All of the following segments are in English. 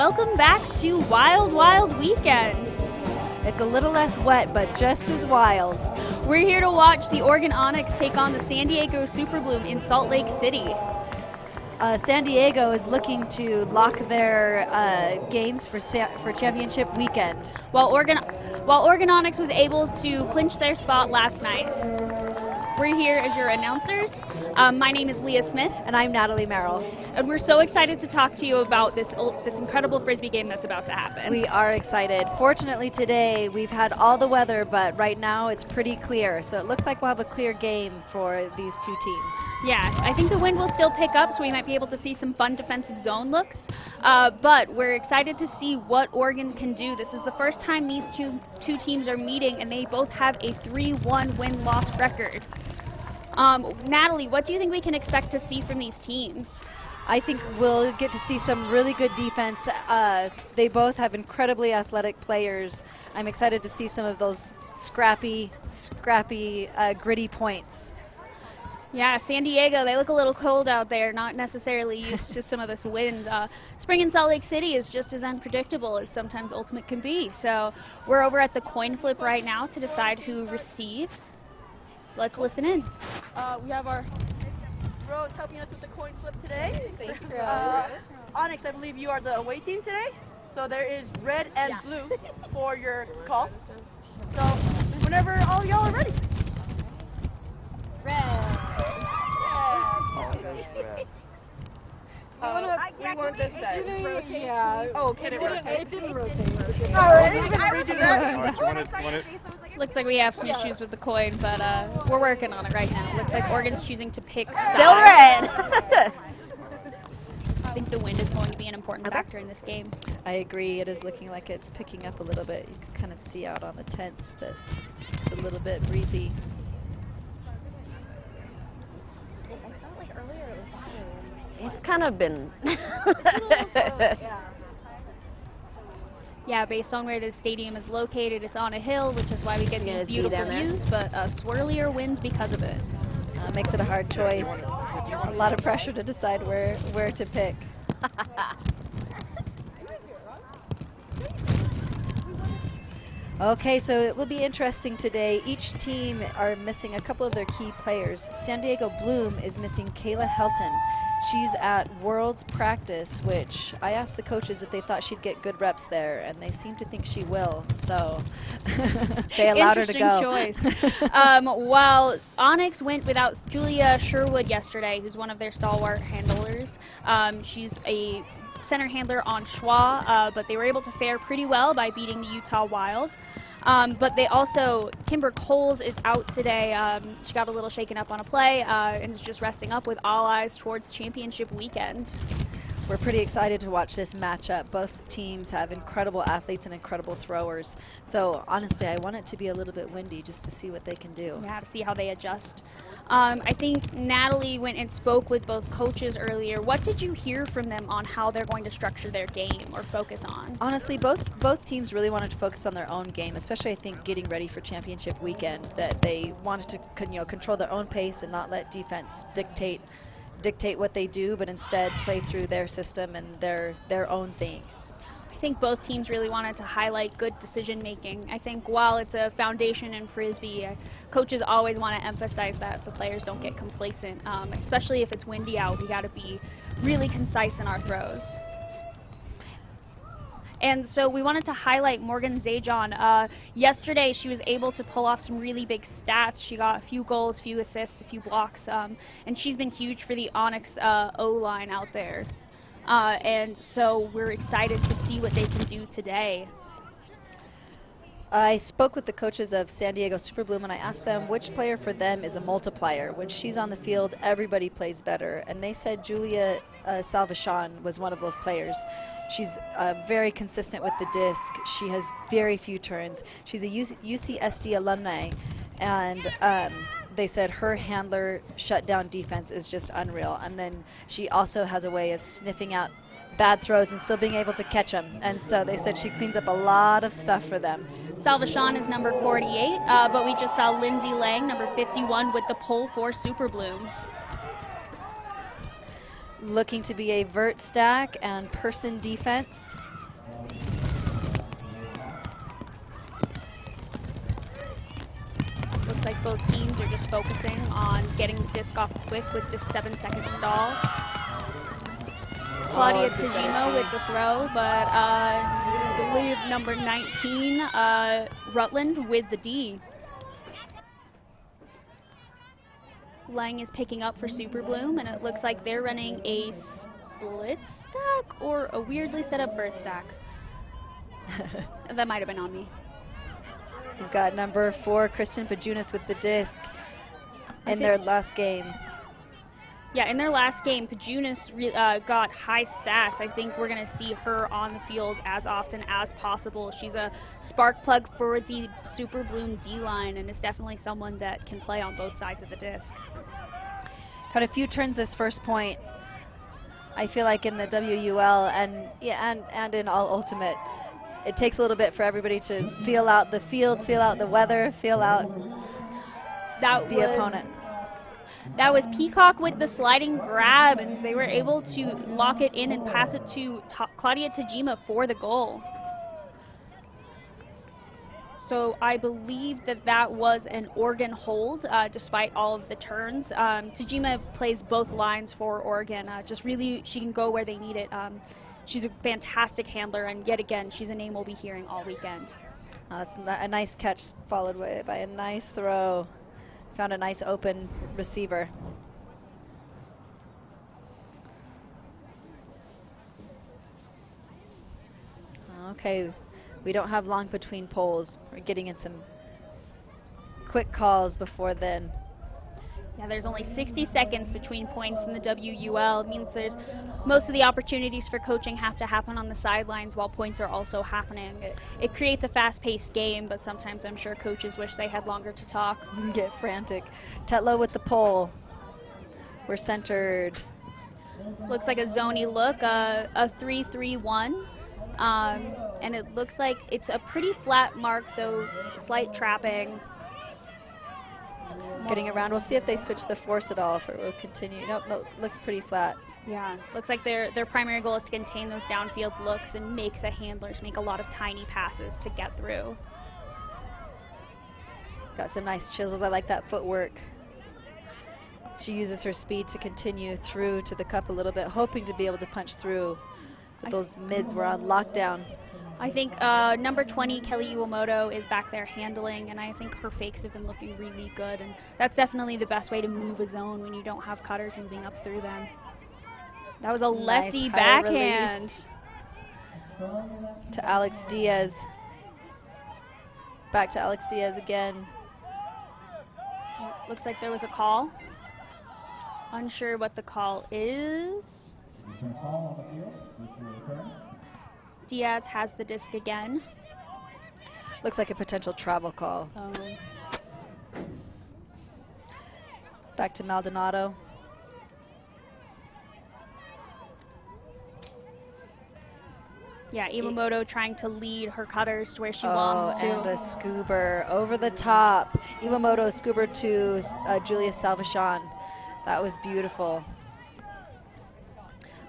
welcome back to Wild Wild Weekend. It's a little less wet, but just as wild. We're here to watch the Oregon Onyx take on the San Diego Super Bloom in Salt Lake City. San Diego is looking to lock their games for championship weekend. While Oregon Onyx was able to clinch their spot last night. We're here as your announcers. My name is Leah Smith. And I'm Natalie Merrill. And we're so excited to talk to you about this incredible Frisbee game that's about to happen. We are excited. Fortunately today we've had all the weather, but right now it's pretty clear. So it looks like we'll have a clear game for these two teams. Yeah, I think the wind will still pick up, so we might be able to see some fun defensive zone looks. But we're excited to see what Oregon can do. This is the first time these two teams are meeting, and they both have a 3-1 win-loss record. Natalie, what do you think we can expect to see from these teams? I think we'll get to see some really good defense. They both have incredibly athletic players. I'm excited to see some of those scrappy, gritty points. Yeah, San Diego, they look a little cold out there, not necessarily used to some of this wind. Spring in Salt Lake City is just as unpredictable as sometimes Ultimate can be. So we're over at the coin flip right now to decide who receives. Let's listen in. We have our Rose helping us with the coin flip today. Thanks, Rose. Onyx, I believe you are the away team today. So there is red and blue for your call. So whenever all y'all are ready. Red. We want this set. Yeah. Oh, can it rotate? It didn't rotate. Looks like we have some issues with the coin, but we're working on it right now. Looks like Oregon's choosing to pick Still side. red. I think the wind is going to be an important factor in this game. I agree. It is looking like it's picking up a little bit. You can kind of see out on the tents that it's a little bit breezy. It's kind of been. Yeah, based on where this stadium is located, it's on a hill, which is why we get these beautiful views, but a swirlier wind because of it. Makes it a hard choice. A lot of pressure to decide where to pick. Okay, so it will be interesting today. Each team are missing a couple of their key players. San Diego Bloom is missing Kayla Helton. She's at Worlds practice, which I asked the coaches if they thought she'd get good reps there, and they seem to think she will, so they allowed her to go. Interesting choice. While Onyx went without Julia Sherwood yesterday, who's one of their stalwart handlers, she's a center handler on Schwa, but they were able to fare pretty well by beating the Utah Wild. But they also, Kimber Coles is out today. She got a little shaken up on a play and is just resting up with all eyes towards championship weekend. We're pretty excited to watch this matchup. Both teams have incredible athletes and incredible throwers. So honestly, I want it to be a little bit windy just to see what they can do. Yeah, to see how they adjust. I think Natalie went and spoke with both coaches earlier. What did you hear from them on how they're going to structure their game or focus on? Honestly, both teams really wanted to focus on their own game, especially I think getting ready for championship weekend, that they wanted to control their own pace and not let defense dictate what they do, but instead play through their system and their own thing. I think both teams really wanted to highlight good decision making. I think while it's a foundation in Frisbee, coaches always want to emphasize that so players don't get complacent, especially if it's windy out. We got to be really concise in our throws. And so we wanted to highlight Morgan Zajon. Yesterday, she was able to pull off some really big stats. She got a few goals, a few assists, a few blocks, and she's been huge for the Onyx O-line out there. And so we're excited to see what they can do today. I spoke with the coaches of San Diego Super Bloom and I asked them which player for them is a multiplier. When she's on the field, everybody plays better. And they said Julia Salvachon was one of those players. She's very consistent with the disc. She has very few turns. She's a UCSD alumni, and they said her handler shutdown defense is just unreal. And then she also has a way of sniffing out bad throws and still being able to catch them. And so they said she cleans up a lot of stuff for them. Salvachon is number 48, but we just saw Lindsay Lang, number 51, with the pull for Super Bloom. Looking to be a vert stack and person defense. Looks like both teams are just focusing on getting the disc off quick with this 7-second stall. Claudia Tajima with the throw, but I believe number 19, Rutland with the D. Lang is picking up for Super Bloom, and it looks like they're running a split stack or a weirdly set up vert stack. That might have been on me. We've got number 4, Kristen Pajunas with the disc in their last game. Yeah, in their last game, Pajunas got high stats. I think we're going to see her on the field as often as possible. She's a spark plug for the Super Bloom D-line and is definitely someone that can play on both sides of the disc. Had a few turns this first point. I feel like in the WUL and in all ultimate, it takes a little bit for everybody to feel out the field, feel out the weather, feel out the opponent. That was Peacock with the sliding grab, and they were able to lock it in and pass it to Claudia Tajima for the goal. So I believe that was an Oregon hold, despite all of the turns. Tajima plays both lines for Oregon. Just really, she can go where they need it. She's a fantastic handler, and yet again, she's a name we'll be hearing all weekend. That's a nice catch followed by a nice throw. Found a nice open receiver. Okay, we don't have long between polls. We're getting in some quick calls before then. Yeah, there's only 60 seconds between points in the WUL. It means there's most of the opportunities for coaching have to happen on the sidelines while points are also happening. It creates a fast-paced game, but sometimes I'm sure coaches wish they had longer to talk. Get frantic. Tetlow with the pole. We're centered. Looks like a zony look, a 3-3-1. And it looks like it's a pretty flat mark, though slight trapping. Getting around. We'll see if they switch the force at all, if it will continue. Nope, looks pretty flat. Yeah, looks like their primary goal is to contain those downfield looks and make the handlers make a lot of tiny passes to get through. Got some nice chisels. I like that footwork. She uses her speed to continue through to the cup a little bit, hoping to be able to punch through. But those mids were on lockdown. I think number 20, Kelly Iwamoto, is back there handling, and I think her fakes have been looking really good. And that's definitely the best way to move a zone when you don't have cutters moving up through them. That was a lefty backhand. To Alex Diaz. Back to Alex Diaz again. Looks like there was a call. Unsure what the call is. Diaz has the disc again. Looks like a potential travel call. Back to Maldonado. Yeah, Iwamoto trying to lead her cutters to where she wants to. And a scuba over the top. Iwamoto scuba to Julia Salvachon. That was beautiful.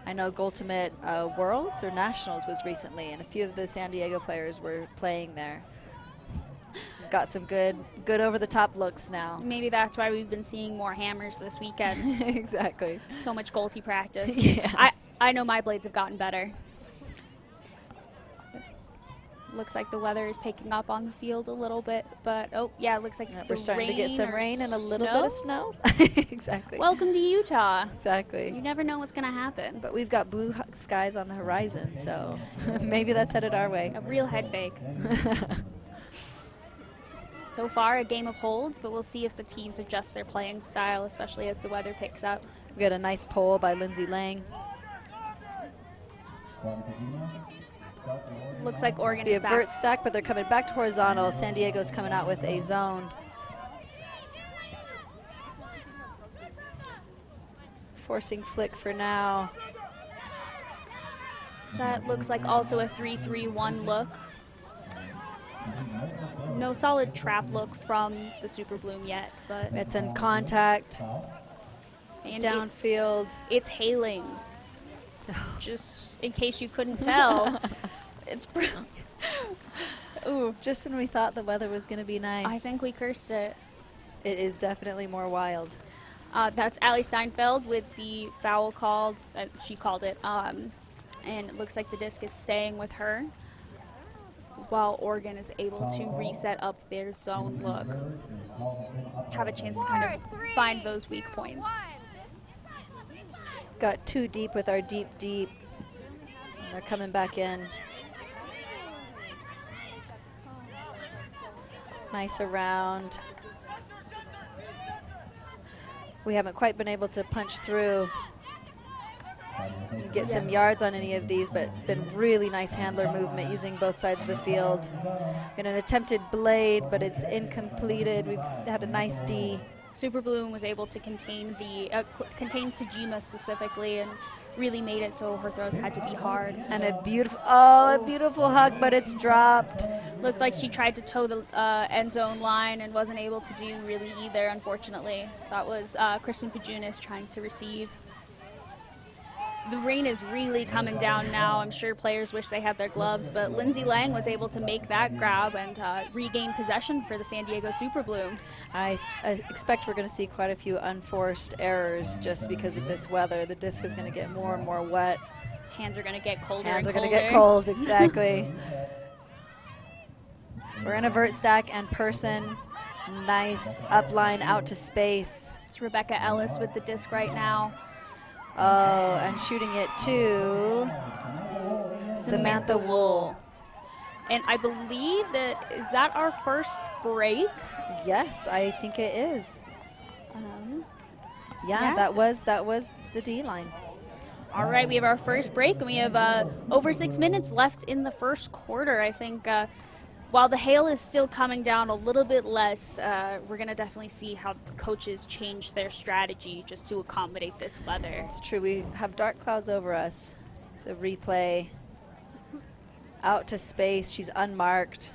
I know Ultimate Worlds or Nationals was recently, and a few of the San Diego players were playing there. Got some good over-the-top looks now. Maybe that's why we've been seeing more hammers this weekend. Exactly. So much Golty practice. Yeah. I know my blades have gotten better. Looks like the weather is picking up on the field a little bit, but oh yeah, it looks like we're starting to get some rain and a little bit of snow. Exactly. Welcome to Utah. Exactly. You never know what's going to happen. But we've got blue skies on the horizon, so maybe that's headed our way. A real head fake. So far, a game of holds, but we'll see if the teams adjust their playing style, especially as the weather picks up. We got a nice pole by Lindsay Lang. Looks like Oregon is back. Be a vert stack, but they're coming back to horizontal. San Diego's coming out with a zone. Forcing flick for now. That looks like also a 3-3-1 look. No solid trap look from the Super Bloom yet, but it's in contact. And downfield. It's hailing. Just in case you couldn't tell. It's ooh, just when we thought the weather was going to be nice. I think we cursed it. It is definitely more wild. That's Allie Steinfeld with the foul called. She called it. And it looks like the disc is staying with her, while Oregon is able to reset up their zone look. Have a chance to kind of find those weak points. Got too deep with our deep. And they're coming back in. Nice around. We haven't quite been able to punch through, get some yards on any of these, but it's been really nice handler movement using both sides of the field. And an attempted blade, but it's incompleted. We've had a nice D. Super Bloom was able to contain contain Tajima specifically, and really made it so her throws had to be hard. And a beautiful hug, but it's dropped. Looked like she tried to toe the end zone line and wasn't able to do really either, unfortunately. That was Kristen Pajunas trying to receive. The rain is really coming down now. I'm sure players wish they had their gloves, but Lindsay Lang was able to make that grab and regain possession for the San Diego Super Bloom. I expect we're going to see quite a few unforced errors just because of this weather. The disc is going to get more and more wet. Hands are going to get colder Hands and are colder. going to get cold, exactly. We're in a vert stack and person. Nice upline out to space. It's Rebecca Ellis with the disc right now. Oh, and shooting it to Samantha WUL. And I believe is that our first break? Yes, I think it is. Yeah, that was the D line. All right, we have our first break, and we have over 6 minutes left in the first quarter. I think while the hail is still coming down a little bit less, we're going to definitely see how coaches change their strategy just to accommodate this weather. It's true. We have dark clouds over us. So replay. Out to space. She's unmarked.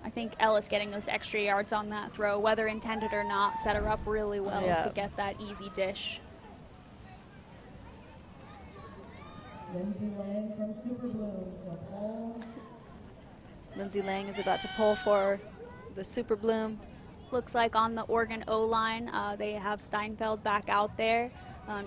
I think Ellis getting those extra yards on that throw, whether intended or not, set her up really well to get that easy dish. Lindsay Lang is about to pull for the Super Bloom. Looks like on the Oregon O-line, they have Steinfeld back out there.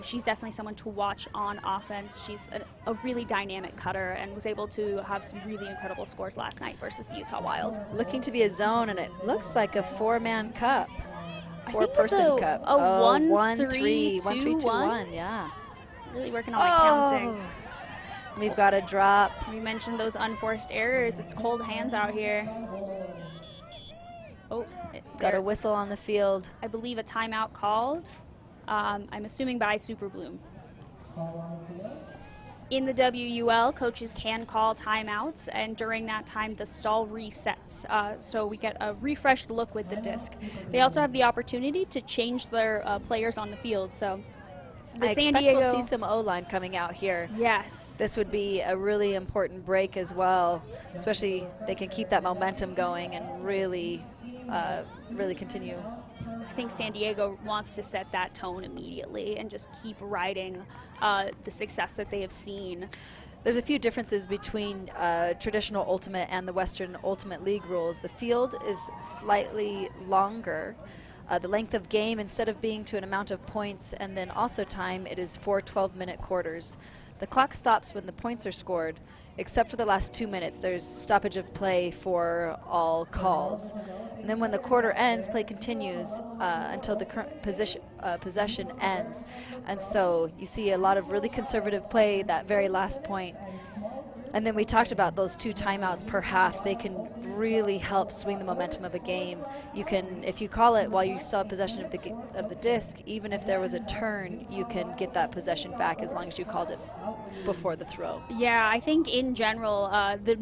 She's definitely someone to watch on offense. She's a really dynamic cutter and was able to have some really incredible scores last night versus the Utah Wild. Looking to be a zone, and it looks like a four-man cup. Four-person cup. A 1-3, 1-3-2-1. Yeah. Really working on my counting. We've got a drop. We mentioned those unforced errors. It's cold hands out here. Oh, got a whistle on the field. I believe a timeout called. I'm assuming by Super Bloom. In the WUL, coaches can call timeouts, and during that time, the stall resets. So we get a refreshed look with the disc. They also have the opportunity to change their players on the field. So I expect we'll see some O-line coming out here. Yes. This would be a really important break as well, especially they can keep that momentum going and really continue. I think San Diego wants to set that tone immediately and just keep riding the success that they have seen. There's a few differences between traditional Ultimate and the Western Ultimate League rules. The field is slightly longer. The length of game, instead of being to an amount of points and then also time, it is 4 12-minute quarters. The clock stops when the points are scored, except for the last 2 minutes. There's stoppage of play for all calls. And then when the quarter ends, play continues until the current possession ends. And so you see a lot of really conservative play that very last point. And then we talked about those 2 timeouts per half. They can really help swing the momentum of a game. You can, if you call it while you still have possession of the disc, even if there was a turn, you can get that possession back as long as you called it before the throw. Yeah, I think in general, the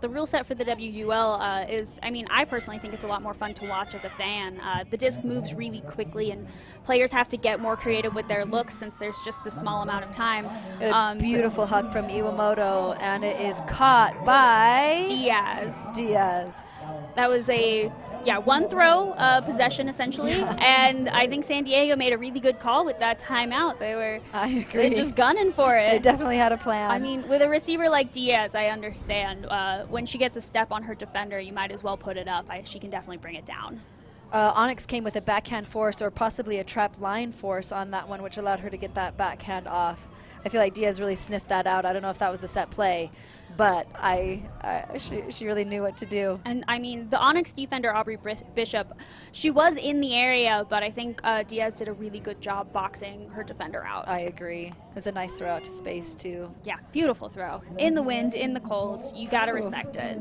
rule set for the WUL is, I mean, I personally think it's a lot more fun to watch as a fan. The disc moves really quickly, and players have to get more creative with their looks since there's just a small amount of time. A beautiful hug from Iwamoto, and it is caught by Diaz. Diaz. That was a yeah, one throw possession essentially, and I think San Diego made a really good call with that timeout. I agree. They're just gunning for it. They definitely had a plan. I mean, with a receiver like Diaz, I understand. When she gets a step on her defender, you might as well put it up. She can definitely bring it down. Onyx came with a backhand force or possibly a trap line force on that one, which allowed her to get that backhand off. I feel like Diaz really sniffed that out. I don't know if that was a set play, but she really knew what to do. And I mean, the Onyx defender, Aubrey Bishop, she was in the area, but I think Diaz did a really good job boxing her defender out. I agree. It was a nice throw out to space, too. Yeah, beautiful throw. In the wind, in the cold. You got to respect it.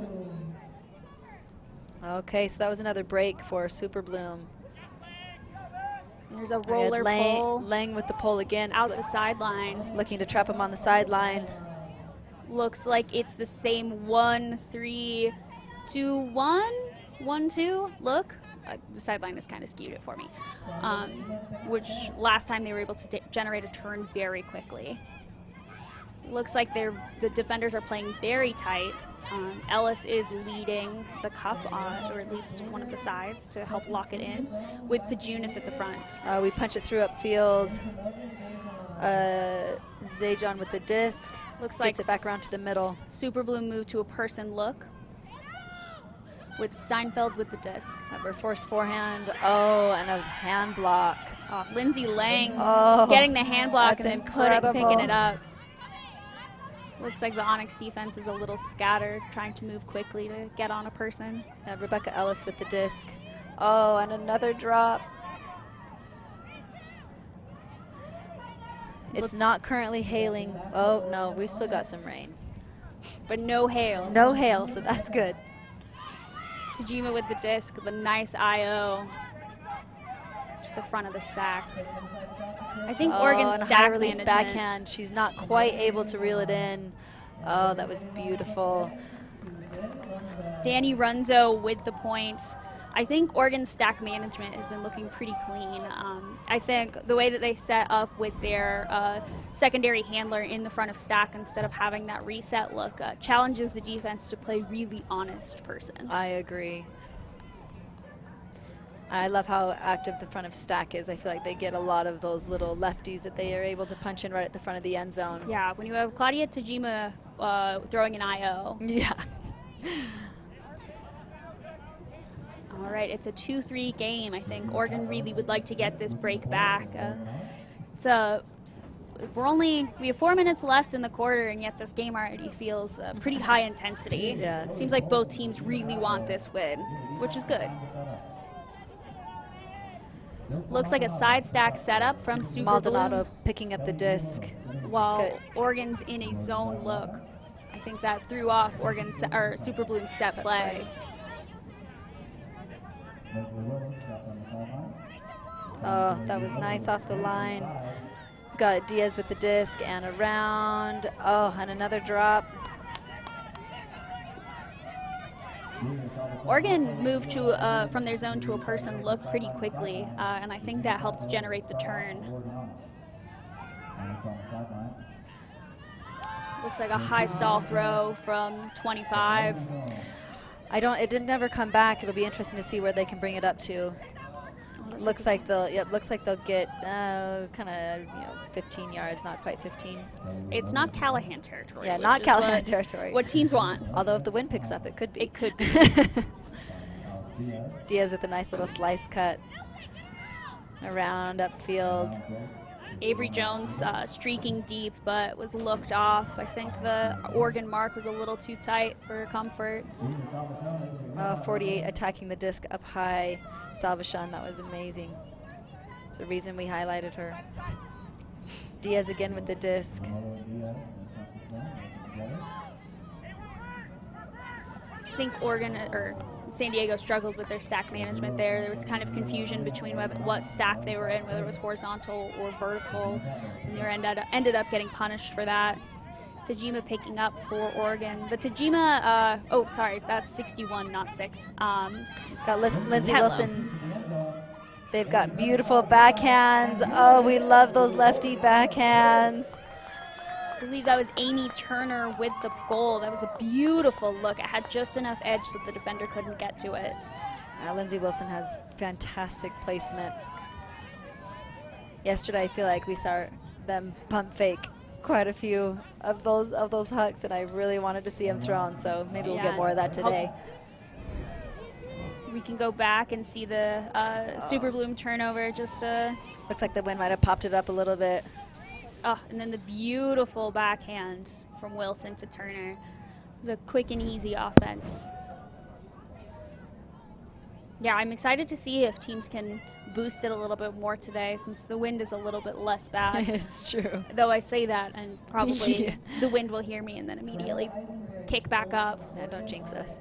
Okay, so that was another break for Super Bloom. There's a roller pole. Lang with the pole again. Out the sideline. Looking to trap him on the sideline. Looks like it's the same 1, 3, 2, 1, 1, 2. Look. The sideline has kind of skewed it for me. Which last time they were able to generate a turn very quickly. Looks like the defenders are playing very tight. Ellis is leading the cup on, or at least one of the sides, to help lock it in, with Pajunas at the front. We punch it through upfield. Zajon with the disc. Looks like gets it back around to the middle. Super Bloom moved to a person look, with Steinfeld with the disc. Force forehand. Oh, and a hand block. Oh, Lindsay Lang Oh, getting the hand blocks and incredible. picking it up. Looks like the Onyx defense is a little scattered, trying to move quickly to get on a person. Rebecca Ellis with the disc. Oh, and another drop. It's not currently hailing. Oh, no, we've still got some rain. But no hail. No hail, so that's good. Tajima with the disc, the nice IO to the front of the stack. I think Oregon's and stack high release management. backhand. She's not quite able to reel it in. Oh, that was beautiful. Danny Runzo with the point. I think Oregon's stack management has been looking pretty clean. I think the way that they set up with their secondary handler in the front of stack instead of having that reset look challenges the defense to play really honest person. I agree. I love how active the front of stack is. I feel like they get a lot of those little lefties that they are able to punch in right at the front of the end zone. Yeah, when you have Claudia Tajima throwing an IO. Yeah. All right, it's a 2-3 game. I think Oregon really would like to get this break back. We have 4 minutes left in the quarter, and yet this game already feels pretty high intensity. Yeah. Seems like both teams really want this win, which is good. Looks like a side stack setup from Super Maldonado Bloom, picking up the disc. while Good. Oregon's in a zone look. I think that threw off Super Bloom's set play. Oh, that was nice off the line. Got Diaz with the disc and around. Oh, and another drop. Oregon moved to from their zone to a person look pretty quickly, and I think that helped generate the turn. Looks like a high stall throw from 25. It didn't ever come back. It'll be interesting to see where they can bring it up to. Looks like they'll get kind of 15 yards, not quite 15. It's not Callahan territory. Yeah, which not is Callahan territory. What teams want. Although if the wind picks up, it could be. It could be. Diaz with a nice little slice cut around upfield. Avery Jones streaking deep, but was looked off. I think the Oregon mark was a little too tight for comfort. 48 attacking the disc up high. Salvation, that was amazing. It's the reason we highlighted her. Diaz again with the disc. I think Oregon or San Diego struggled with their stack management there. There was kind of confusion between what stack they were in, whether it was horizontal or vertical, and they ended up getting punished for that. Tajima picking up for Oregon. The Tajima, that's 61, not 6. Got Lindsay Tetlow. Wilson. They've got beautiful backhands. Oh, we love those lefty backhands. I believe that was Amy Turner with the goal. That was a beautiful look. It had just enough edge so the defender couldn't get to it. Lindsay Wilson has fantastic placement. Yesterday, I feel like we saw them pump fake quite a few of those hucks, and I really wanted to see them thrown, so maybe we'll get more of that today. We can go back and see the Super Bloom turnover. Just looks like the wind might have popped it up a little bit. Oh, and then the beautiful backhand from Wilson to Turner. It was a quick and easy offense. Yeah, I'm excited to see if teams can boost it a little bit more today, since the wind is a little bit less bad. It's true. Though I say that, and probably the wind will hear me and then immediately kick back up. Yeah, don't jinx us.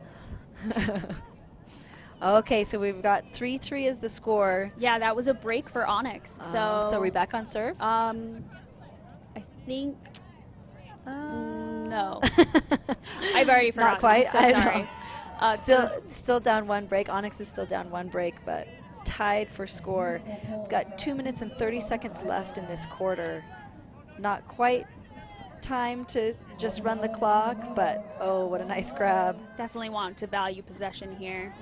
Okay, so we've got 3-3 as the score. Yeah, that was a break for Onyx. So are we back on serve? I think no. I've already forgotten. Not quite. I'm so sorry. Still down 1 break. Onyx is still down 1 break, but tied for score. We've got 2 minutes and 30 seconds left in this quarter. Not quite time to just run the clock, but oh, what a nice grab. Definitely want to value possession here.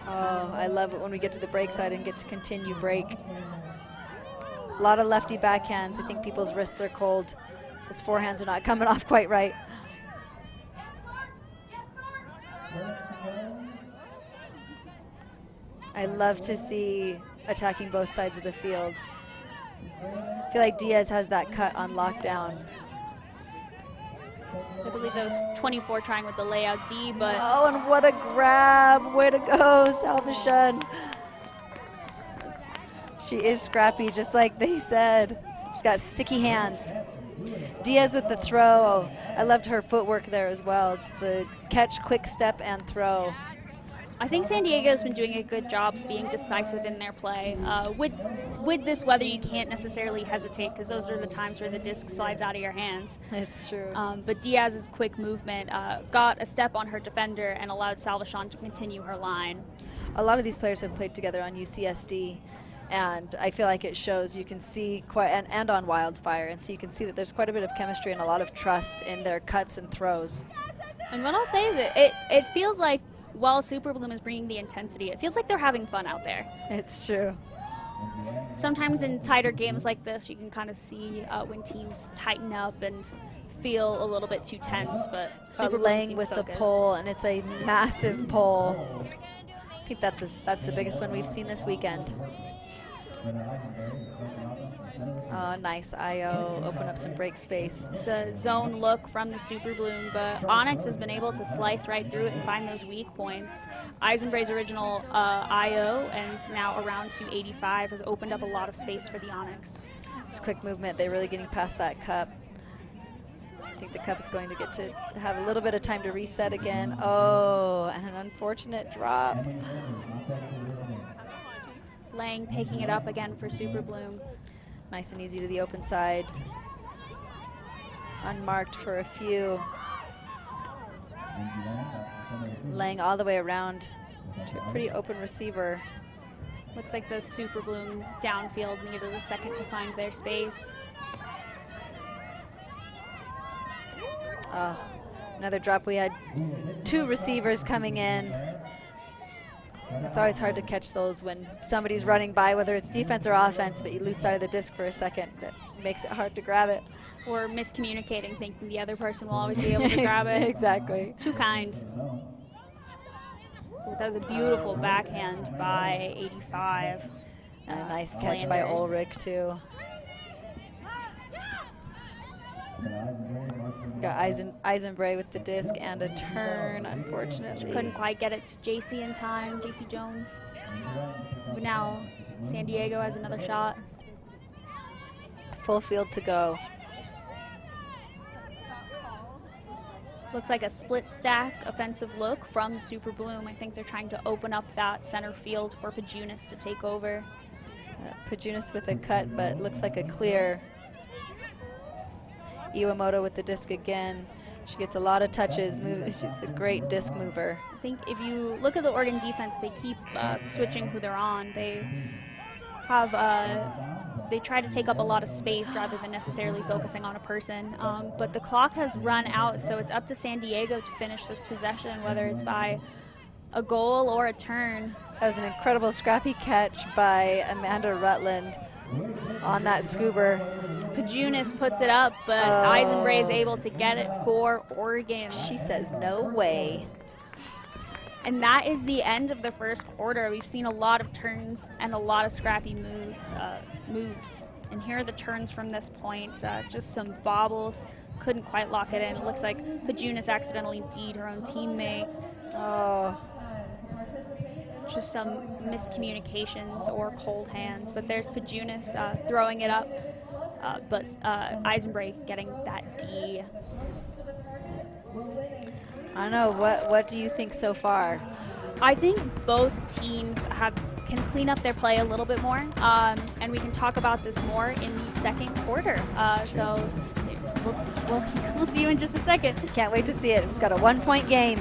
Oh, I love it when we get to the break side and get to continue break. A lot of lefty backhands. I think people's wrists are cold. Those forehands are not coming off quite right. I love to see attacking both sides of the field. I feel like Diaz has that cut on lockdown. I believe that was 24 trying with the layout D, but... Oh, and what a grab. Way to go, Salvation. She is scrappy, just like they said. She's got sticky hands. Diaz with the throw. I loved her footwork there as well. Just the catch, quick step, and throw. I think San Diego's been doing a good job being decisive in their play. With this weather, you can't necessarily hesitate, because those are the times where the disc slides out of your hands. It's true. But Diaz's quick movement got a step on her defender and allowed Salvation to continue her line. A lot of these players have played together on UCSD, and I feel like it shows. You can see quite, and on Wildfire, and so you can see that there's quite a bit of chemistry and a lot of trust in their cuts and throws. And what I'll say is it feels like while Super Bloom is bringing the intensity, it feels like they're having fun out there. It's true. Sometimes in tighter games like this, you can kind of see when teams tighten up and feel a little bit too tense, but Super Bloom laying seems with focused. the pole, and it's a massive pole. I think that's the biggest one we've seen this weekend. Oh, nice IO, open up some break space. It's a zone look from the Super Bloom, but Onyx has been able to slice right through it and find those weak points. Eisenbray's original IO, and now around 285, has opened up a lot of space for the Onyx. It's quick movement. They're really getting past that cup. I think the cup is going to get to have a little bit of time to reset again. Oh, and an unfortunate drop. Lang picking it up again for Super Bloom. Nice and easy to the open side. Unmarked for a few. Lang all the way around to a pretty open receiver. Looks like the Super Bloom downfield needed a second to find their space. Oh, another drop. We had 2 receivers coming in. It's always hard to catch those when somebody's running by, whether it's defense or offense, but you lose sight of the disc for a second. That makes it hard to grab it. Or miscommunicating, thinking the other person will always be able to grab it. Exactly. Too kind. That was a beautiful backhand by 85. And a nice catch by Ulrich, too. Got Eisenbray with the disc and a turn, unfortunately. Couldn't quite get it to JC in time, JC Jones. But now San Diego has another shot. Full field to go. Looks like a split stack offensive look from Super Bloom. I think they're trying to open up that center field for Pajunas to take over. Pajunas with a cut, but looks like a clear. Iwamoto with the disc again. She gets a lot of touches. She's a great disc mover. I think if you look at the Oregon defense, they keep switching who they're on. They they try to take up a lot of space rather than necessarily focusing on a person. But the clock has run out, so it's up to San Diego to finish this possession, whether it's by a goal or a turn. That was an incredible scrappy catch by Amanda Rutland on that scuba. Pajunas puts it up, but Eisenbray is able to get it for Oregon. She says, no way. And that is the end of the first quarter. We've seen a lot of turns and a lot of scrappy moves. And here are the turns from this point. Just some bobbles. Couldn't quite lock it in. It looks like Pajunas accidentally D'd her own teammate. Oh. Just some miscommunications or cold hands. But there's Pajunas throwing it up. But Eisenbray getting that D. I don't know. What do you think so far? I think both teams can clean up their play a little bit more, and we can talk about this more in the second quarter. So we'll see you in just a second. Can't wait to see it. We've got a 1-point game.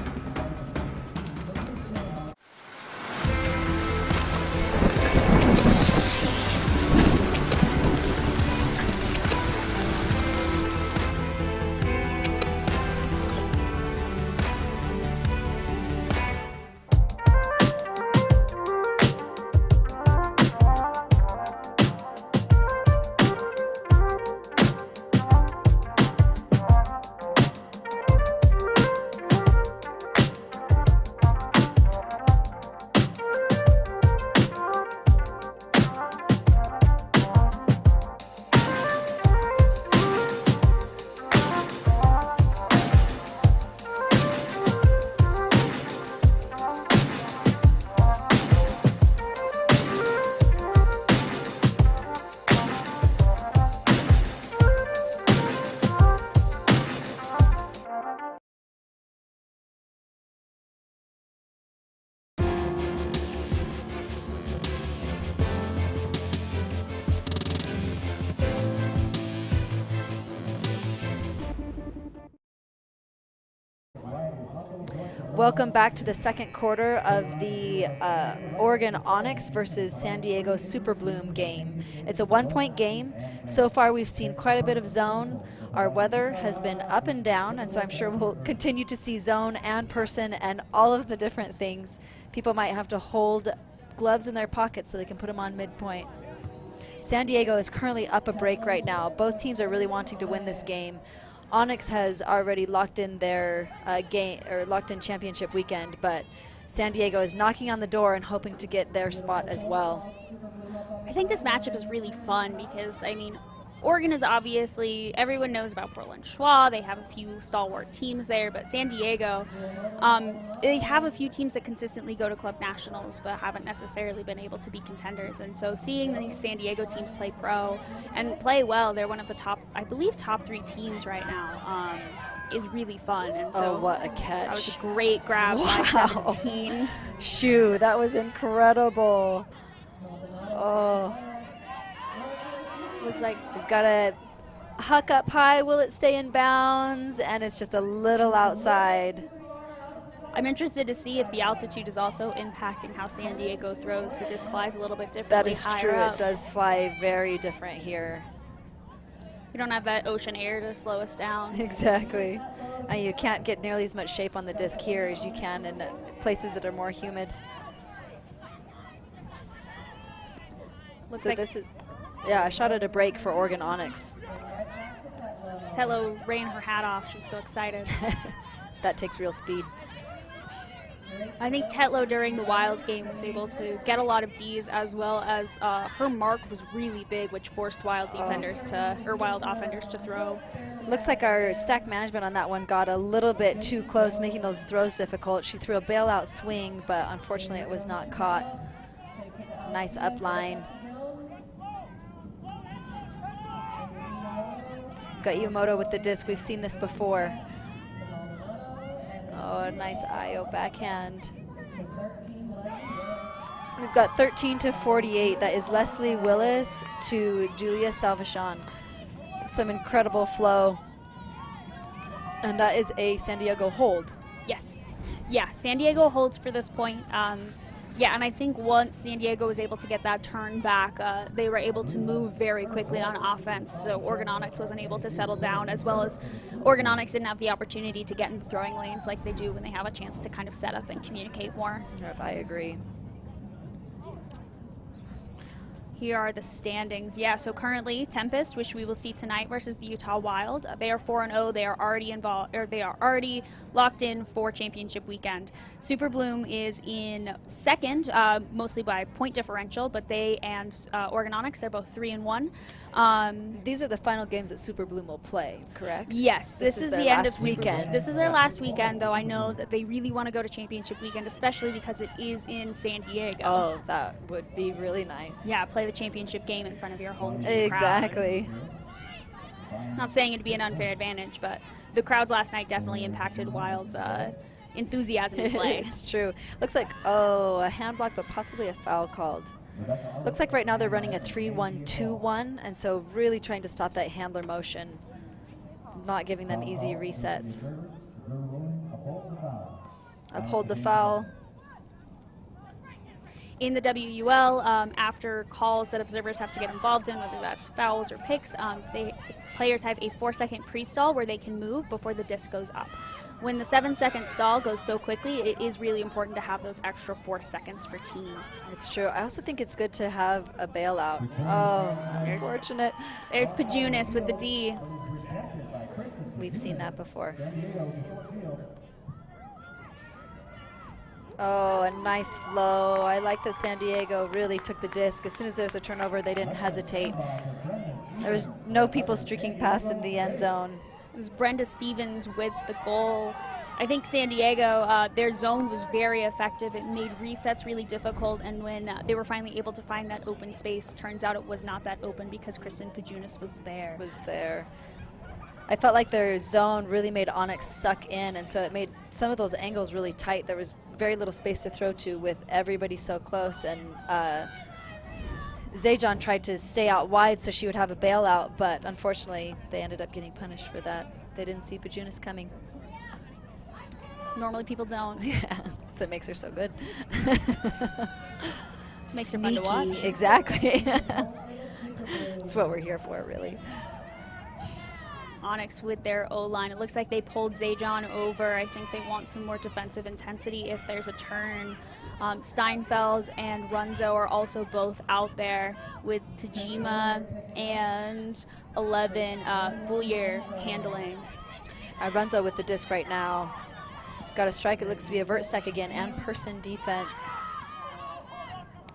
Welcome back to the second quarter of the Oregon Onyx versus San Diego Super Bloom game. It's a 1-point game. So far we've seen quite a bit of zone. Our weather has been up and down, and so I'm sure we'll continue to see zone and person and all of the different things. People might have to hold gloves in their pockets so they can put them on midpoint. San Diego is currently up a break right now. Both teams are really wanting to win this game. Onyx has already locked in their locked in championship weekend, but San Diego is knocking on the door and hoping to get their spot as well. I think this matchup is really fun because, I mean, Oregon is obviously, everyone knows about Portland Schwa. They have a few stalwart teams there, but San Diego, they have a few teams that consistently go to club nationals but haven't necessarily been able to be contenders. And so seeing these San Diego teams play pro and play well, they're one of the top, I believe, top 3 teams right now, is really fun. And so what a catch. That was a great grab by 17. Shoo, that was incredible. Oh. Looks like we've got a huck up high. Will it stay in bounds? And it's just a little outside. I'm interested to see if the altitude is also impacting how San Diego throws. The disc flies a little bit That differently. is higher true. up. It does fly very different here. We don't have that ocean air to slow us down. Exactly. And you can't get nearly as much shape on the disc here as you can in places that are more humid. Looks So like this is, yeah, a shot at a break for Oregon Onyx. Tello ran her hat off. She's so excited. That takes real speed. I think Tetlow during the Wild game was able to get a lot of Ds, as well as her mark was really big, which forced Wild defenders or Wild offenders to throw. Looks like our stack management on that one got a little bit too close, making those throws difficult. She threw a bailout swing, but unfortunately it was not caught. Nice upline. Got Yumoto with the disc. We've seen this before. Oh, a nice IO backhand. We've got 13-48. That is Leslie Willis to Julia Salvachon. Some incredible flow. And that is a San Diego hold. Yes. Yeah, San Diego holds for this point. Yeah, and I think once San Diego was able to get that turn back, they were able to move very quickly on offense, so Oregon Onyx wasn't able to settle down, as well as Oregon Onyx didn't have the opportunity to get in the throwing lanes like they do when they have a chance to kind of set up and communicate more. Yep, I agree. Here are the standings. Yeah, so currently Tempest, which we will see tonight versus the Utah Wild, they are 4-0. They are already involved, or they are already locked in for championship weekend. Super Bloom is in second, mostly by point differential, but they and Oregon Onyx, they're both 3-1. These are the final games that Super Bloom will play, correct? Yes, this is the end of Super weekend. Bloom. This is their last weekend, though I know that they really want to go to championship weekend, especially because it is in San Diego. Oh, that would be really nice. Yeah, play the championship game in front of your home team Exactly. crowd. Not saying it'd be an unfair advantage, but the crowds last night definitely impacted Wild's enthusiasm to play. It's true. Looks like, a hand block, but possibly a foul called. Looks like right now they're running a 3-1-2-1, and so really trying to stop that handler motion, not giving them easy resets. Uphold the foul. In the WUL, after calls that observers have to get involved in, whether that's fouls or picks, players have a 4-second pre-stall where they can move before the disc goes up. When the 7-second stall goes so quickly, it is really important to have those extra 4 seconds for teams. It's true. I also think it's good to have a bailout. Oh, unfortunate. There's Pajunas with the D. We've seen that before. Oh, a nice flow. I like that San Diego really took the disc. As soon as there was a turnover, they didn't hesitate. There was no people streaking past in the end zone. It was Brenda Stevens with the goal. I think San Diego, their zone was very effective. It made resets really difficult, and when they were finally able to find that open space, turns out it was not that open because Kristen Pajunas was there. I felt like their zone really made Onyx suck in, and so it made some of those angles really tight. There was very little space to throw to with everybody so close, and Zajon tried to stay out wide so she would have a bailout, but unfortunately they ended up getting punished for that. They didn't see Pajunas coming. Normally people don't. Yeah, that's what makes her so good. It makes her fun to watch. Exactly. That's what we're here for, really. Onyx with their O-line. It looks like they pulled Zajon over. I think they want some more defensive intensity if there's a turn. Steinfeld and Runzo are also both out there with Tajima and 11 Boulier handling. Runzo with the disc right now. Got a strike. It looks to be a vert stack again and person defense.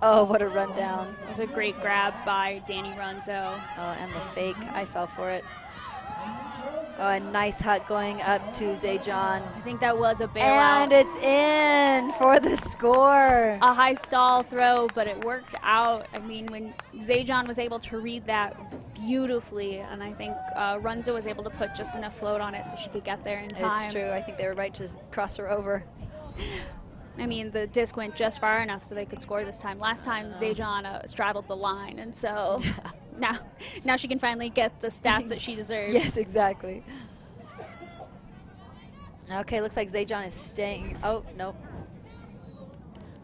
Oh, what a rundown. It was a great grab by Danny Runzo. Oh, and the fake. I fell for it. Oh, a nice hut going up to Zajon. I think that was a bailout. And it's in for the score. A high stall throw, but it worked out. I mean, when Zajon was able to read that beautifully, and I think Runzo was able to put just enough float on it so she could get there in time. It's true. I think they were right to cross her over. I mean, the disc went just far enough so they could score this time. Last time, Zajon straddled the line, and so now she can finally get the stats that she deserves. Yes, exactly. Okay, looks like Zajon is staying. Oh, nope.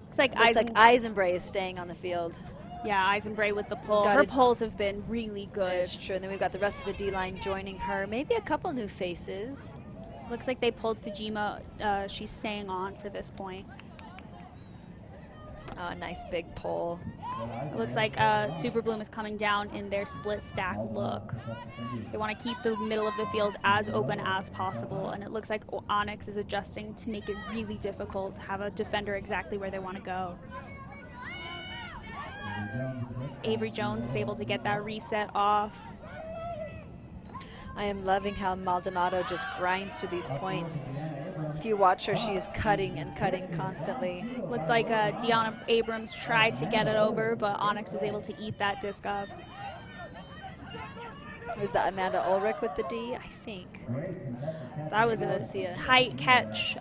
Looks like Eisenbray is staying on the field. Yeah, Eisenbray with the pull. Her pulls have been really good. It's true, and then we've got the rest of the D-line joining her. Maybe a couple new faces. Looks like they pulled Tajima. She's staying on for this point. Oh, a nice big pull. It looks like Super Bloom is coming down in their split stack look. They want to keep the middle of the field as open as possible, and it looks like Onyx is adjusting to make it really difficult to have a defender exactly where they want to go. Avery Jones is able to get that reset off. I am loving how Maldonado just grinds to these points. If you watch her, she is cutting and cutting constantly. Looked like Deanna Abrams tried to get it over, but Onyx was able to eat that disc up. Was that Amanda Ulrich with the D? I think. That was a tight catch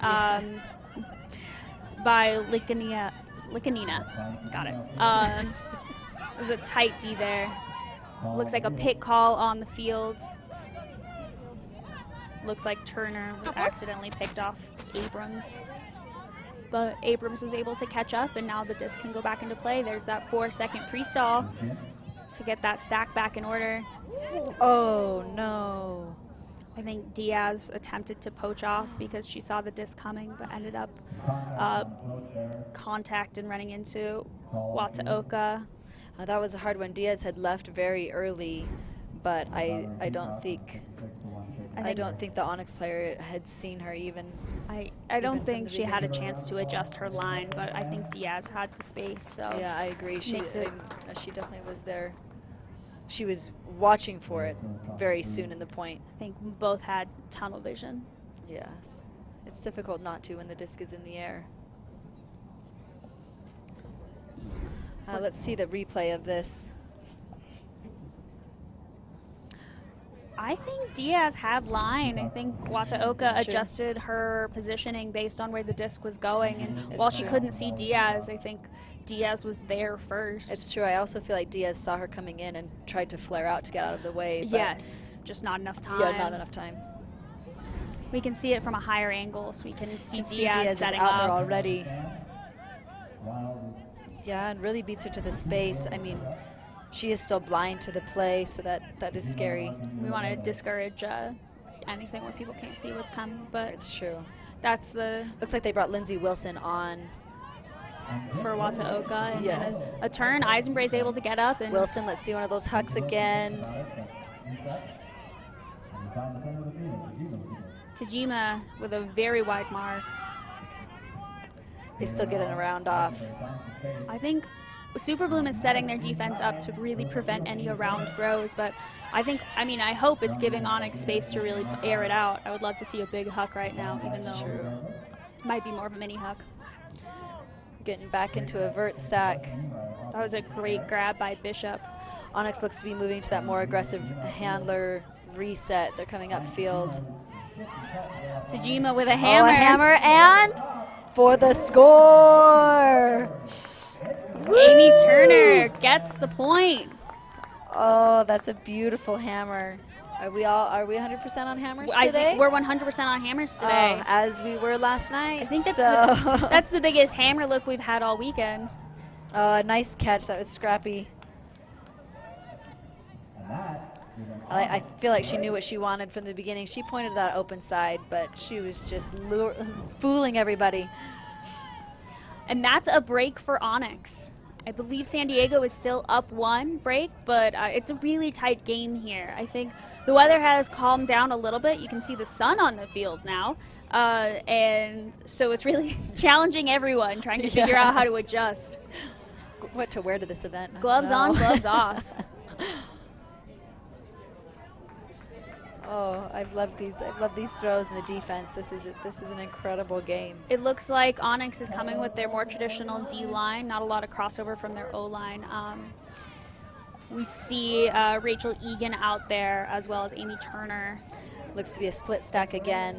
by Likanina. Got it. It was a tight D there. Looks like a pick call on the field. Looks like Turner accidentally picked off Abrams. but Abrams was able to catch up, and now the disc can go back into play. There's that 4-second pre-stall to get that stack back in order. Oh, no. I think Diaz attempted to poach off because she saw the disc coming, but ended up contact and running into Wataoka. That was a hard one. Diaz had left very early, but I don't think the Onyx player had seen her even. I don't think she had a chance to adjust her line, but I think Diaz had the space. So yeah, I agree. She makes it- definitely was there. She was watching for it very soon in the point. I think both had tunnel vision. Yes. It's difficult not to when the disc is in the air. Let's see the replay of this. I think Diaz had line. I think Wataoka That's true. adjusted her positioning based on where the disc was going. And It's while she true. couldn't see Diaz, I think Diaz was there first. It's true. I also feel like Diaz saw her coming in and tried to flare out to get out of the way. But yes, just not enough time. Yeah, not enough time. We can see it from a higher angle, so we can see You can see Diaz Diaz is setting out there up. already. Yeah, and really beats her to the space. I mean, she is still blind to the play, so that is scary. We want to discourage anything where people can't see what's coming, but It's true. that's the Looks like they brought Lindsay Wilson on. for Wataoka. And Yes. a turn, Eisenbray's able to get up. And Wilson, let's see one of those hucks again. Tajima with a very wide mark. They still get a round off. I think Super Bloom is setting their defense up to really prevent any around throws, but I hope it's giving Onyx space to really air it out. I would love to see a big huck right now, even That's though true. it might be more of a mini huck. Getting back into a vert stack. That was a great grab by Bishop. Onyx looks to be moving to that more aggressive handler reset. They're coming up field. Tajima with a hammer. Oh, a hammer, and for the score! Amy Turner gets the point. Oh, that's a beautiful hammer. Are we 100% on hammers I today? think we're 100% on hammers today. Oh, as we were last night. I think that's, so. that's the biggest hammer look we've had all weekend. Oh, a nice catch. That was scrappy. I feel like she knew what she wanted from the beginning. She pointed that open side, but she was just fooling everybody. And that's a break for Onyx. I believe San Diego is still up 1 break, but it's a really tight game here. I think the weather has calmed down a little bit. You can see the sun on the field now. And so it's really challenging everyone, trying to figure out how to adjust. What to wear to this event? Gloves on, gloves off. Oh, I love these throws and the defense. This is an incredible game. It looks like Onyx is coming with their more traditional D line, not a lot of crossover from their O line. We see Rachel Egan out there as well as Amy Turner. Looks to be a split stack again.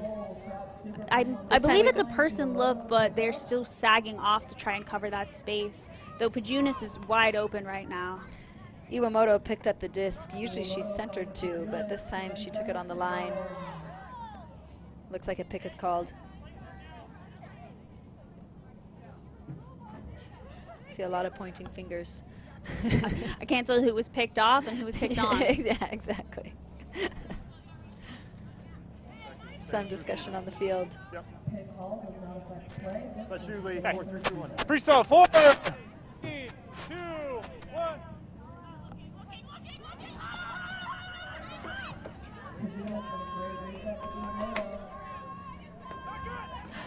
I time believe we- it's a person look, but they're still sagging off to try and cover that space. Though Pajunas is wide open right now. Iwamoto picked up the disc. Usually she's centered too, but this time she took it on the line. Looks like a pick is called. See a lot of pointing fingers. I can't tell who was picked off and who was picked on. Yeah, exactly. Some discussion on the field. Yep. That's usually 4, 3, 2, 1. Freestyle 4, 3, 2, 1.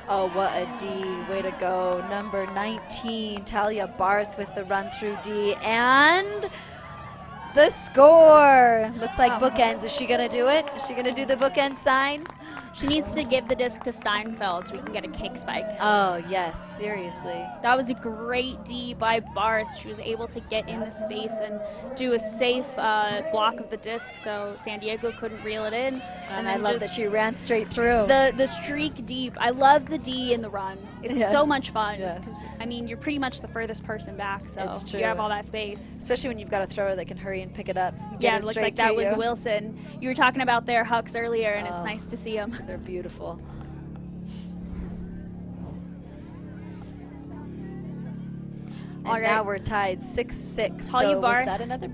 Oh, what a D. Way to go. Number 19, Talia Barth with the run through D. And the score. Looks like bookends. Is she going to do it? Is she going to do the bookend sign? She needs to give the disc to Steinfeld so we can get a kick spike. Oh, yes. Seriously. That was a great D by Barth. She was able to get in the space and do a safe block of the disc, so San Diego couldn't reel it in. And then I love that just she ran straight through. the streak deep. I love the D in the run. It's so Yes. much fun. Yes. 'Cause, I mean, you're pretty much the furthest person back, so It's true. you have all that space. Especially when you've got a thrower that can hurry and pick it up. and Yeah, get it it looked straight like that to was you. Wilson. You were talking about their hucks earlier, and it's Oh. nice to see them. They're beautiful. And All right. now we're tied 6-6. Talia So Barth.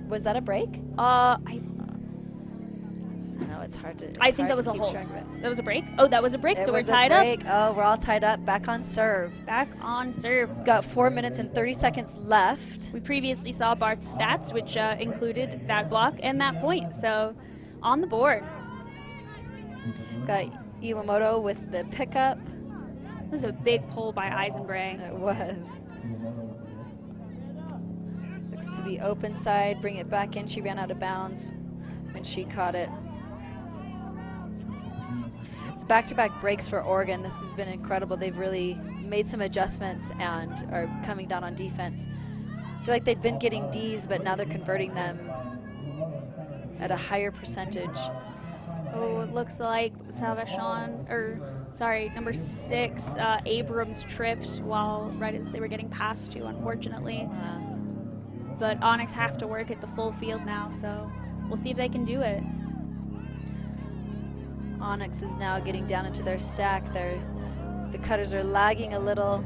was that a break? I I know it's hard to. think that was a hold. Track of it. That was a break? Oh, that was a break, It so we're was a tied up. break. Oh, we're all tied up. Back on serve. Back on serve. Got 4 minutes and 30 seconds left. We previously saw Barth's stats, which included that block and that point. So on the board. Got Iwamoto with the pickup. It was a big pull by Eisenbray. It was. Looks to be open side. Bring it back in. She ran out of bounds when she caught it. It's back-to-back breaks for Oregon. This has been incredible. They've really made some adjustments and are coming down on defense. I feel like they'd been getting Ds, but now they're converting them at a higher percentage. Oh, it looks like Salvation, number 6, Abrams tripped right as they were getting passed to, unfortunately. But Onyx have to work at the full field now, so we'll see if they can do it. Onyx is now getting down into their stack. The cutters are lagging a little.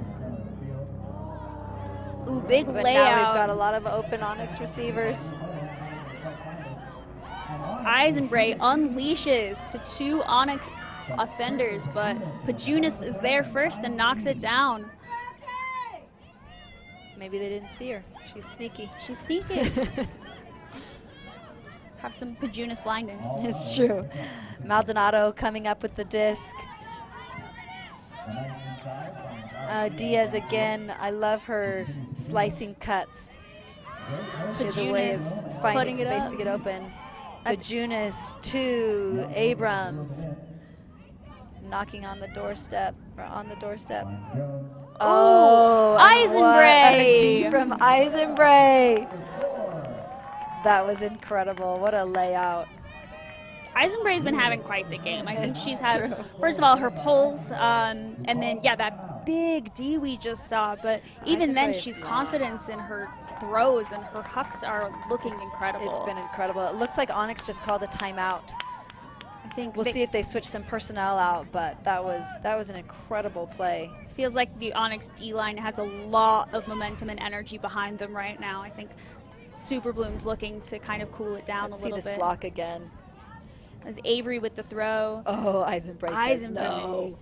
Ooh, big But layout. now we've got a lot of open Onyx receivers. Eisenbray unleashes to 2 Onyx offenders, but Pajunas is there first and knocks it down. Maybe they didn't see her. She's sneaky. She's sneaking. Have some Pajunas blindness. It's true. Maldonado coming up with the disc. Diaz again. I love her slicing cuts. She has a way of Pajunas finding putting it space up. to get open. That's- Pajunas to Abrams. Knocking on the doorstep. Oh, and what a D Eisenbray. from Eisenbray. That was incredible. What a layout. Eisenbray's been having quite the game. I think It's she's had, true. first of all, her pulls, and then, yeah, that big D we just saw. But even then, Eisenbray, she's it's confidence in her throws, and her hucks are looking incredible. It's been incredible. It looks like Onyx just called a timeout. I think We'll see if they switch some personnel out, but that was an incredible play. feels like the Onyx D-line has a lot of momentum and energy behind them right now. I think Super Bloom's looking to kind of cool it down Let's a see little this bit. block again. As Avery with the throw. Oh, Eisenbray says no.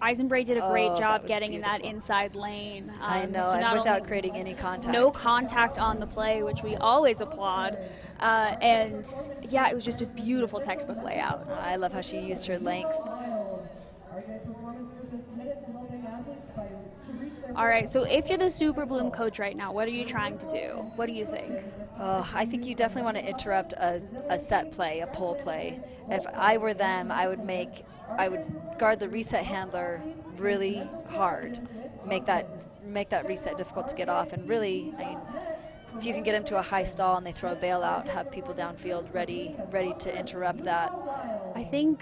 Eisenbray did a great Oh, that job was getting in that beautiful. inside lane. I know, so and not without only- creating any contact. No contact on the play, which we always applaud. And yeah, it was just a beautiful textbook layout. I love how she used her length. All right, so if you're the Super Bloom coach right now, what are you trying to do? What do you think? I think you definitely want to interrupt a set play, a pull play. If I were them, I would guard the reset handler really hard, make that reset difficult to get off, and really, I mean, if you can get them to a high stall and they throw a bailout, have people downfield ready to interrupt that. I think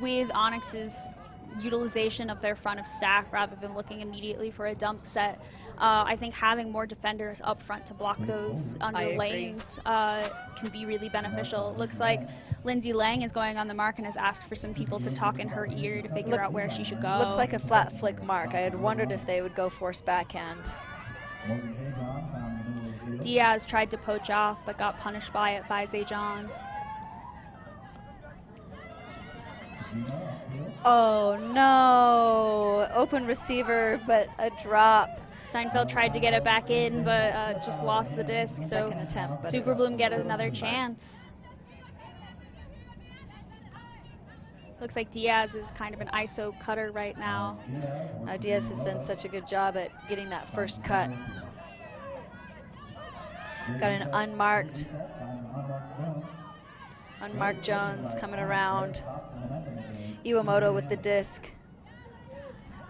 with Onyx's utilization of their front of stack rather than looking immediately for a dump set, I think having more defenders up front to block those I under agree. lanes can be really beneficial. It looks like Lindsay Lang is going on the mark and has asked for some people to talk in her ear to figure out where she should go. Looks like a flat flick mark. I had wondered if they would go force backhand. Diaz tried to poach off but got punished by it by Zayjan. Oh no, open receiver, but a drop. Steinfeld tried to get it back in but just lost the disc. So Second attempt, but it Super was Bloom just get a little another too far. chance. Looks like Diaz is kind of an ISO cutter right now. Diaz has done such a good job at getting that first cut. Got an unmarked Jones coming around. Iwamoto with the disc.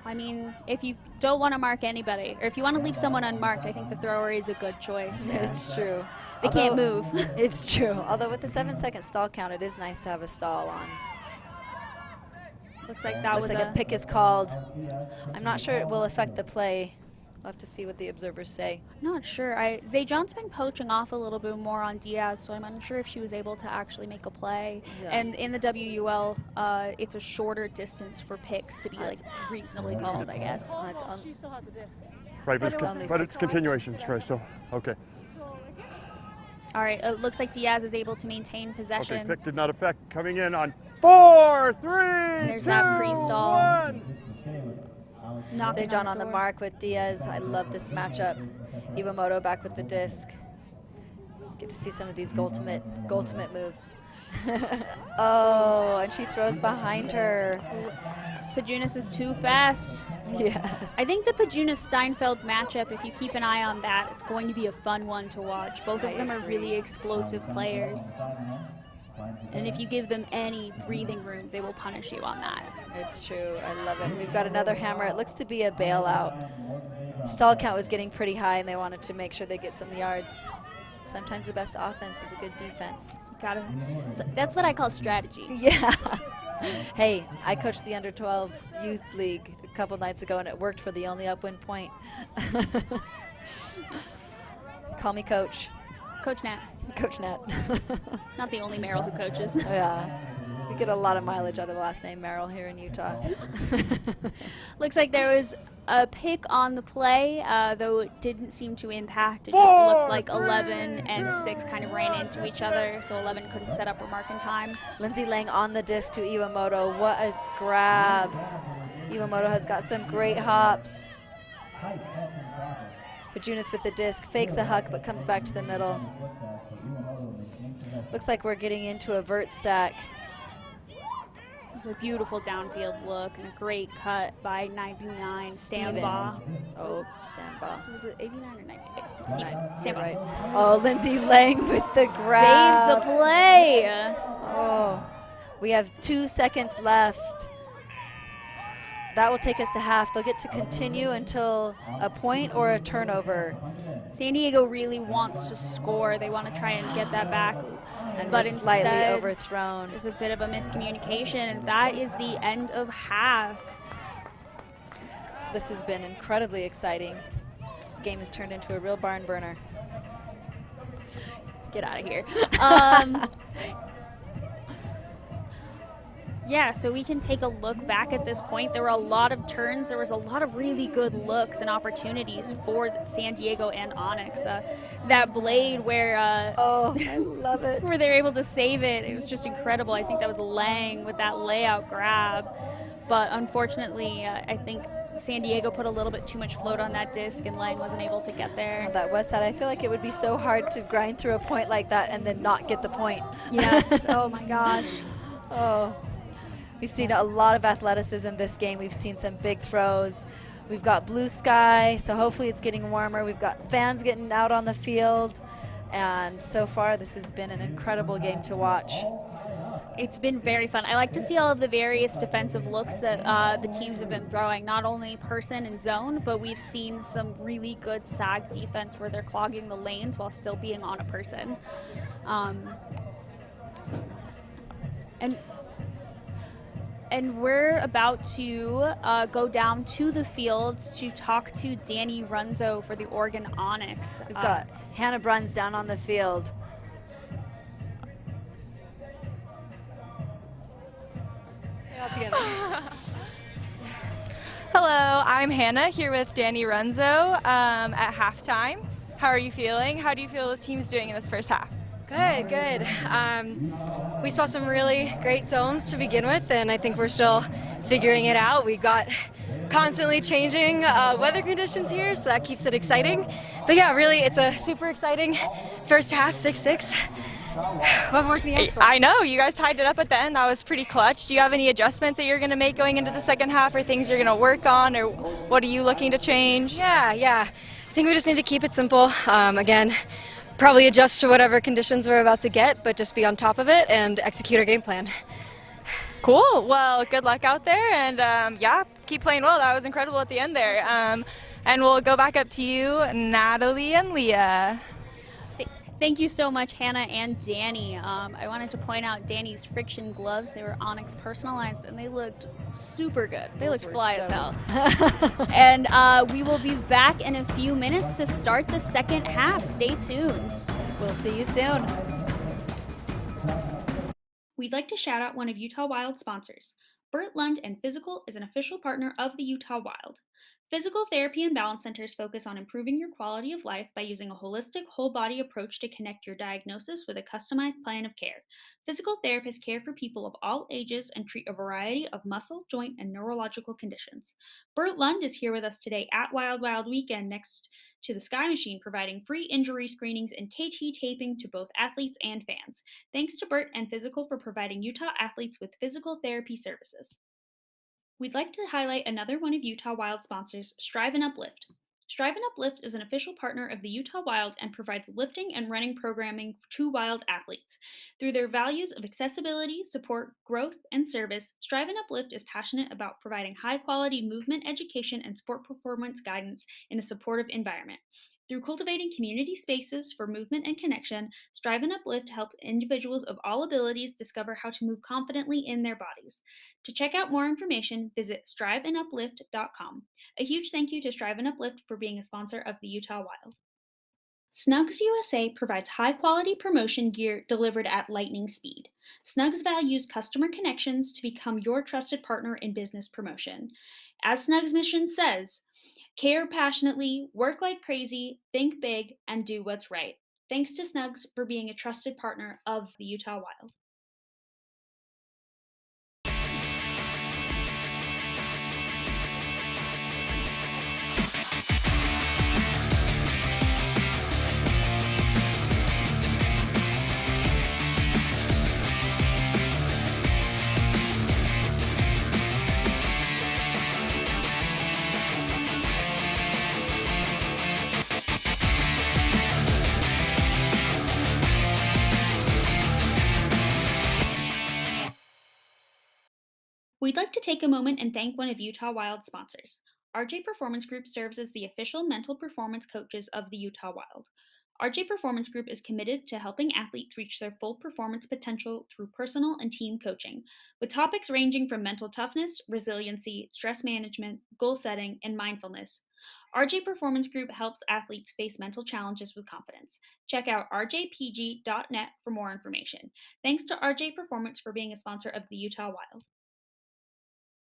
I mean, if you don't want to mark anybody, or if you want to leave someone unmarked, I think the thrower is a good choice. It's true. They can't move. It's true. Although with the 7-second stall count, it is nice to have a stall on. Looks like that Looks was like a pick is called. I'm not sure it will affect the play. We'll have to see what the observers say. Not sure. Zayjon's been poaching off a little bit more on Diaz, so I'm unsure if she was able to actually make a play. Yeah. And in the WUL, it's a shorter distance for picks to be like reasonably called, I guess. She still had the disc. Right, But only but 6 it's continuations, right? So, okay. All right, it looks like Diaz is able to maintain Okay, possession. pick did not affect. Coming in on 4, 3, There's 2, that pre-stall. 1. Knocking Zayjon on the the door. mark with Diaz. I love this matchup. Iwamoto back with the disc. Get to see some of these ultimate moves. Oh, and she throws behind her. Pajunas is too fast. Yes. I think the Pajunas-Steinfeld matchup, if you keep an eye on that, it's going to be a fun one to watch. Both of them are really explosive players. And if you give them any breathing room, they will punish you on that. It's true. I love it. We've got another hammer. It looks to be a bailout. Stall count was getting pretty high, and they wanted to make sure they get some yards. Sometimes the best offense is a good defense. That's what I call strategy. Yeah. Hey, I coached the under-12 youth league a couple nights ago, and it worked for the only upwind point. Call me Coach. Coach Nat. Coach Nat. Not the only Merrill who coaches. Yeah. We get a lot of mileage out of the last name Merrill here in Utah. Looks like there was a pick on the play, though it didn't seem to impact. It just looked like 11 and 6 kind of ran into each other, so 11 couldn't set up a mark in time. Lindsay Lang on the disc to Iwamoto. What a grab. Iwamoto has got some great hops. Pajunas with the disc, fakes a huck, but comes back to the middle. Looks like we're getting into a vert stack. It's a beautiful downfield look and a great cut by 99 Stambaugh. Stevens. Oh, Stambaugh. Was it 89 or 98? You're Stambaugh. right. Oh, Lindsay Lang with the grab. Saves the play. Oh, we have 2 seconds left. That will take us to half. They'll get to continue until a point or a turnover. San Diego really wants to score. They want to try and get that back. And but we're slightly instead, overthrown. There's a bit of a miscommunication, and that is the end of half. This has been incredibly exciting. This game has turned into a real barn burner. Get out of here. Yeah, so we can take a look back at this point. There were a lot of turns. There was a lot of really good looks and opportunities for San Diego and Onyx. That blade where Oh, I love it. where they were able to save it, it was just incredible. I think that was Lang with that layout grab. But unfortunately, I think San Diego put a little bit too much float on that disc, and Lang wasn't able to get there. That west side, I feel like it would be so hard to grind through a point like that and then not get the point. Yes. Oh, my gosh. Oh. We've seen a lot of athleticism this game. We've seen some big throws. We've got blue sky, so hopefully it's getting warmer. We've got fans getting out on the field. And so far, this has been an incredible game to watch. It's been very fun. I like to see all of the various defensive looks that the teams have been throwing, not only person and zone, but we've seen some really good sag defense where they're clogging the lanes while still being on a person. And we're about to go down to the field to talk to Danny Runzo for the Oregon Onyx. We've got Hannah Bruns down on the field. Hello, I'm Hannah here with Danny Runzo at halftime. How are you feeling? How do you feel the team's doing in this first half? Good, good. We saw some really great zones to begin with, and I think we're still figuring it out. We got constantly changing weather conditions here, so that keeps it exciting. But yeah, really, it's a super exciting first half, 6-6. What more can you ask for? I know, you guys tied it up at the end. That was pretty clutch. Do you have any adjustments that you're going to make going into the second half, or things you're going to work on, or what are you looking to change? Yeah. I think we just need to keep it simple. Again, probably adjust to whatever conditions we're about to get, but just be on top of it and execute our game plan. Cool. Well, good luck out there, and yeah, keep playing well. That was incredible at the end there. And we'll go back up to you, Natalie and Leah. Thank you so much, Hannah and Danny. I wanted to point out Danny's friction gloves. They were Onyx personalized, and they looked super good. They looked fly as hell. And we will be back in a few minutes to start the second half. Stay tuned. We'll see you soon. We'd like to shout out one of Utah Wild's sponsors. Burt Lund and Physical is an official partner of the Utah Wild. Physical therapy and balance centers focus on improving your quality of life by using a holistic, whole-body approach to connect your diagnosis with a customized plan of care. Physical therapists care for people of all ages and treat a variety of muscle, joint, and neurological conditions. Burt Lund is here with us today at Wild Wild Weekend next to the Sky Machine, providing free injury screenings and KT taping to both athletes and fans. Thanks to Burt and Physical for providing Utah athletes with physical therapy services. We'd like to highlight another one of Utah Wild sponsors, Strive and Uplift. Strive and Uplift is an official partner of the Utah Wild and provides lifting and running programming to Wild athletes. Through their values of accessibility, support, growth, and service, Strive and Uplift is passionate about providing high-quality movement education and sport performance guidance in a supportive environment. Through cultivating community spaces for movement and connection, Strive and Uplift helps individuals of all abilities discover how to move confidently in their bodies. To check out more information, visit striveanduplift.com. A huge thank you to Strive and Uplift for being a sponsor of the Utah Wild. Snugs USA provides high-quality promotion gear delivered at lightning speed. Snugs values customer connections to become your trusted partner in business promotion. As Snugs' mission says, care passionately, work like crazy, think big, and do what's right. Thanks to Snugs for being a trusted partner of the Utah Wild. We'd like to take a moment and thank one of Utah Wild's sponsors. RJ Performance Group serves as the official mental performance coaches of the Utah Wild. RJ Performance Group is committed to helping athletes reach their full performance potential through personal and team coaching, with topics ranging from mental toughness, resiliency, stress management, goal setting, and mindfulness. RJ Performance Group helps athletes face mental challenges with confidence. Check out rjpg.net for more information. Thanks to RJ Performance for being a sponsor of the Utah Wild.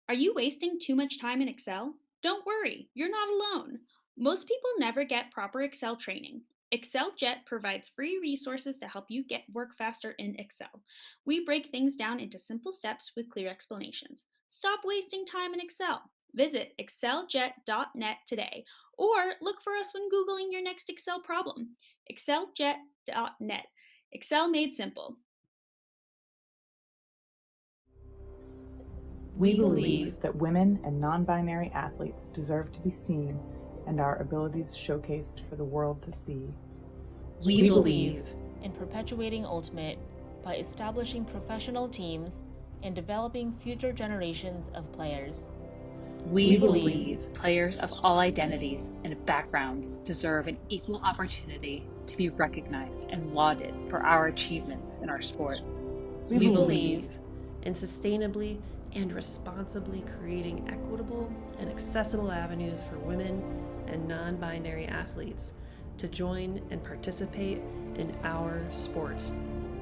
Are you wasting too much time in Excel? Don't worry, you're not alone. Most people never get proper Excel training. ExcelJet provides free resources to help you get work faster in Excel. We break things down into simple steps with clear explanations. Stop wasting time in Excel. Visit exceljet.net today, or look for us when Googling your next Excel problem. exceljet.net. Excel made simple. We believe that women and non-binary athletes deserve to be seen and our abilities showcased for the world to see. We believe in perpetuating Ultimate by establishing professional teams and developing future generations of players. We believe players of all identities and backgrounds deserve an equal opportunity to be recognized and lauded for our achievements in our sport. We believe in sustainably and responsibly creating equitable and accessible avenues for women and non-binary athletes to join and participate in our sport.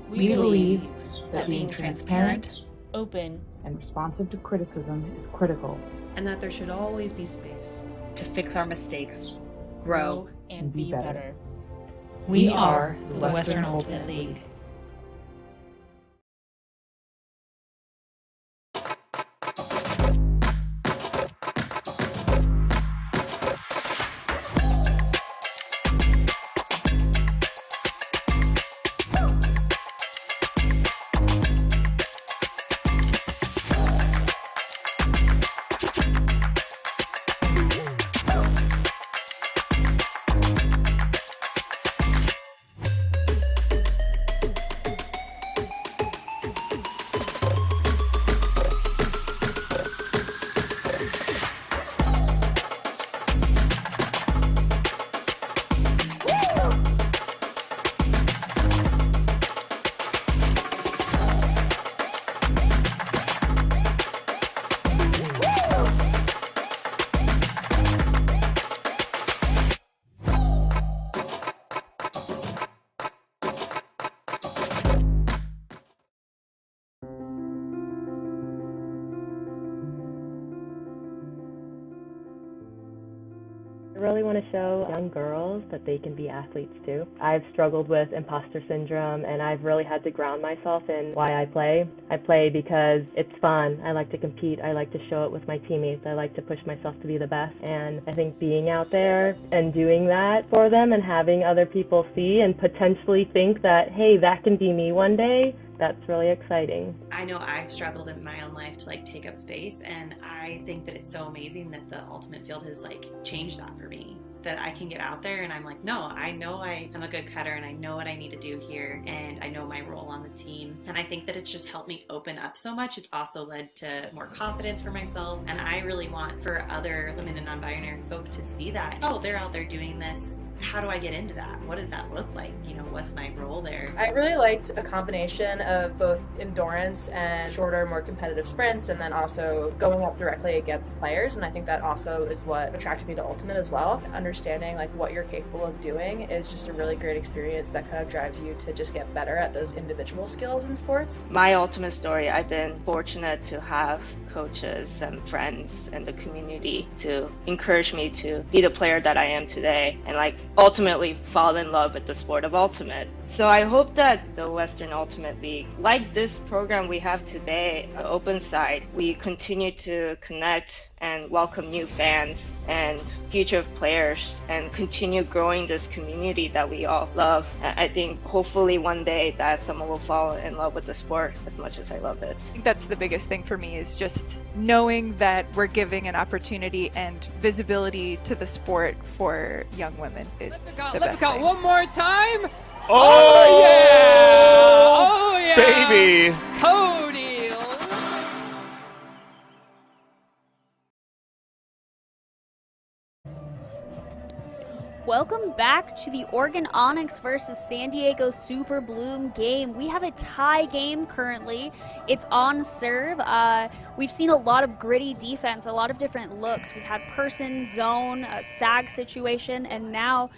We believe that being transparent, open, and responsive to criticism is critical, and that there should always be space to fix our mistakes, grow, and be better. We are the Western Ultimate League. I really want to show young girls that they can be athletes too. I've struggled with imposter syndrome, and I've really had to ground myself in why I play. I play because it's fun. I like to compete. I like to show it with my teammates. I like to push myself to be the best. And I think being out there and doing that for them and having other people see and potentially think that, hey, that can be me one day, that's really exciting. I know I've struggled in my own life to like take up space, and I think that it's so amazing that the ultimate field has like changed that for me. That I can get out there and I'm like, no, I know I am a good cutter and I know what I need to do here and I know my role on the team. And I think that it's just helped me open up so much. It's also led to more confidence for myself. And I really want for other women and non-binary folk to see that, oh, they're out there doing this. How do I get into that? What does that look like? You know, what's my role there? I really liked a combination of both endurance and shorter, more competitive sprints, and then also going up directly against players. And I think that also is what attracted me to Ultimate as well. Understanding like what you're capable of doing is just a really great experience that kind of drives you to just get better at those individual skills in sports. My Ultimate story, I've been fortunate to have coaches and friends and the community to encourage me to be the player that I am today and like ultimately fall in love with the sport of Ultimate. So I hope that the Western Ultimate League, like this program we have today, the Open Side, we continue to connect and welcome new fans and future players and continue growing this community that we all love. I think hopefully one day that someone will fall in love with the sport as much as I love it. I think that's the biggest thing for me, is just knowing that we're giving an opportunity and visibility to the sport for young women. It's the best thing. One more time. Oh, yeah! Oh yeah! Baby! Cody! Welcome back to the Oregon Onyx versus San Diego Super Bloom game. We have a tie game currently. It's on serve. We've seen a lot of gritty defense, a lot of different looks. We've had person, zone, sag situation, and now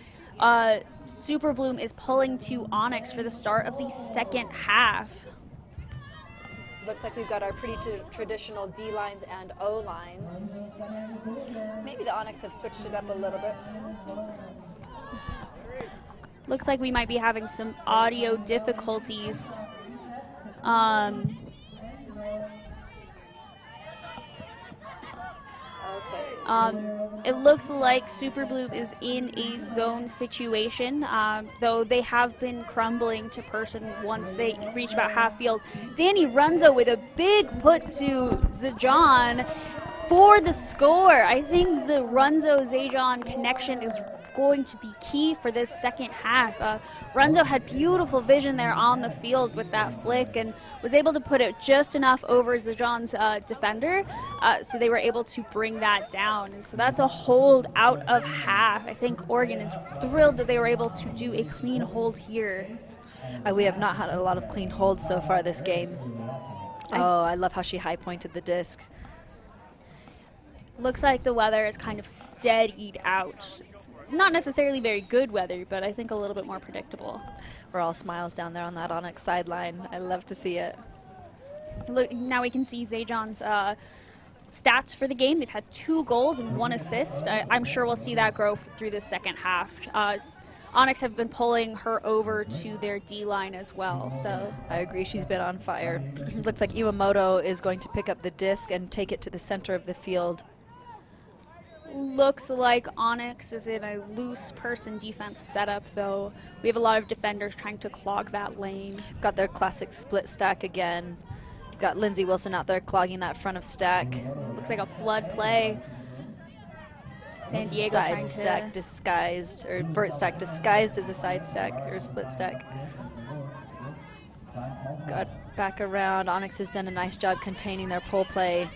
Super Bloom is pulling to Onyx for the start of the second half. Looks like we've got our pretty traditional D lines and O lines. Maybe the Onyx have switched it up a little bit. Looks like we might be having some audio difficulties. It looks like Super Bloom is in a zone situation, though they have been crumbling to person once they reach about half field. Danny Runzo with a big put to Zajon for the score. I think the Runzo-Zajon connection is going to be key for this second half. Runzo had beautiful vision there on the field with that flick and was able to put it just enough over Zajon's defender, so they were able to bring that down. And so that's a hold out of half. I think Oregon is thrilled that they were able to do a clean hold here. We have not had a lot of clean holds so far this game. Oh, I love how she high-pointed the disc. Looks like the weather is kind of steadied out. It's not necessarily very good weather, but I think a little bit more predictable. We're all smiles down there on that Onyx sideline. I love to see it. Look, now we can see Zajon's stats for the game. They've had 2 goals and 1 assist. I'm sure we'll see that grow through the second half. Onyx have been pulling her over to their D-line as well. So I agree, she's been on fire. Looks like Iwamoto is going to pick up the disc and take it to the center of the field. Looks like Onyx is in a loose person defense setup, though. We have a lot of defenders trying to clog that lane. Got their classic split stack again. Got Lindsay Wilson out there clogging that front of stack. Looks like a flood play. San Diego side stack disguised, or vert stack disguised as a side stack or split stack. Got back around. Onyx has done a nice job containing their pull play.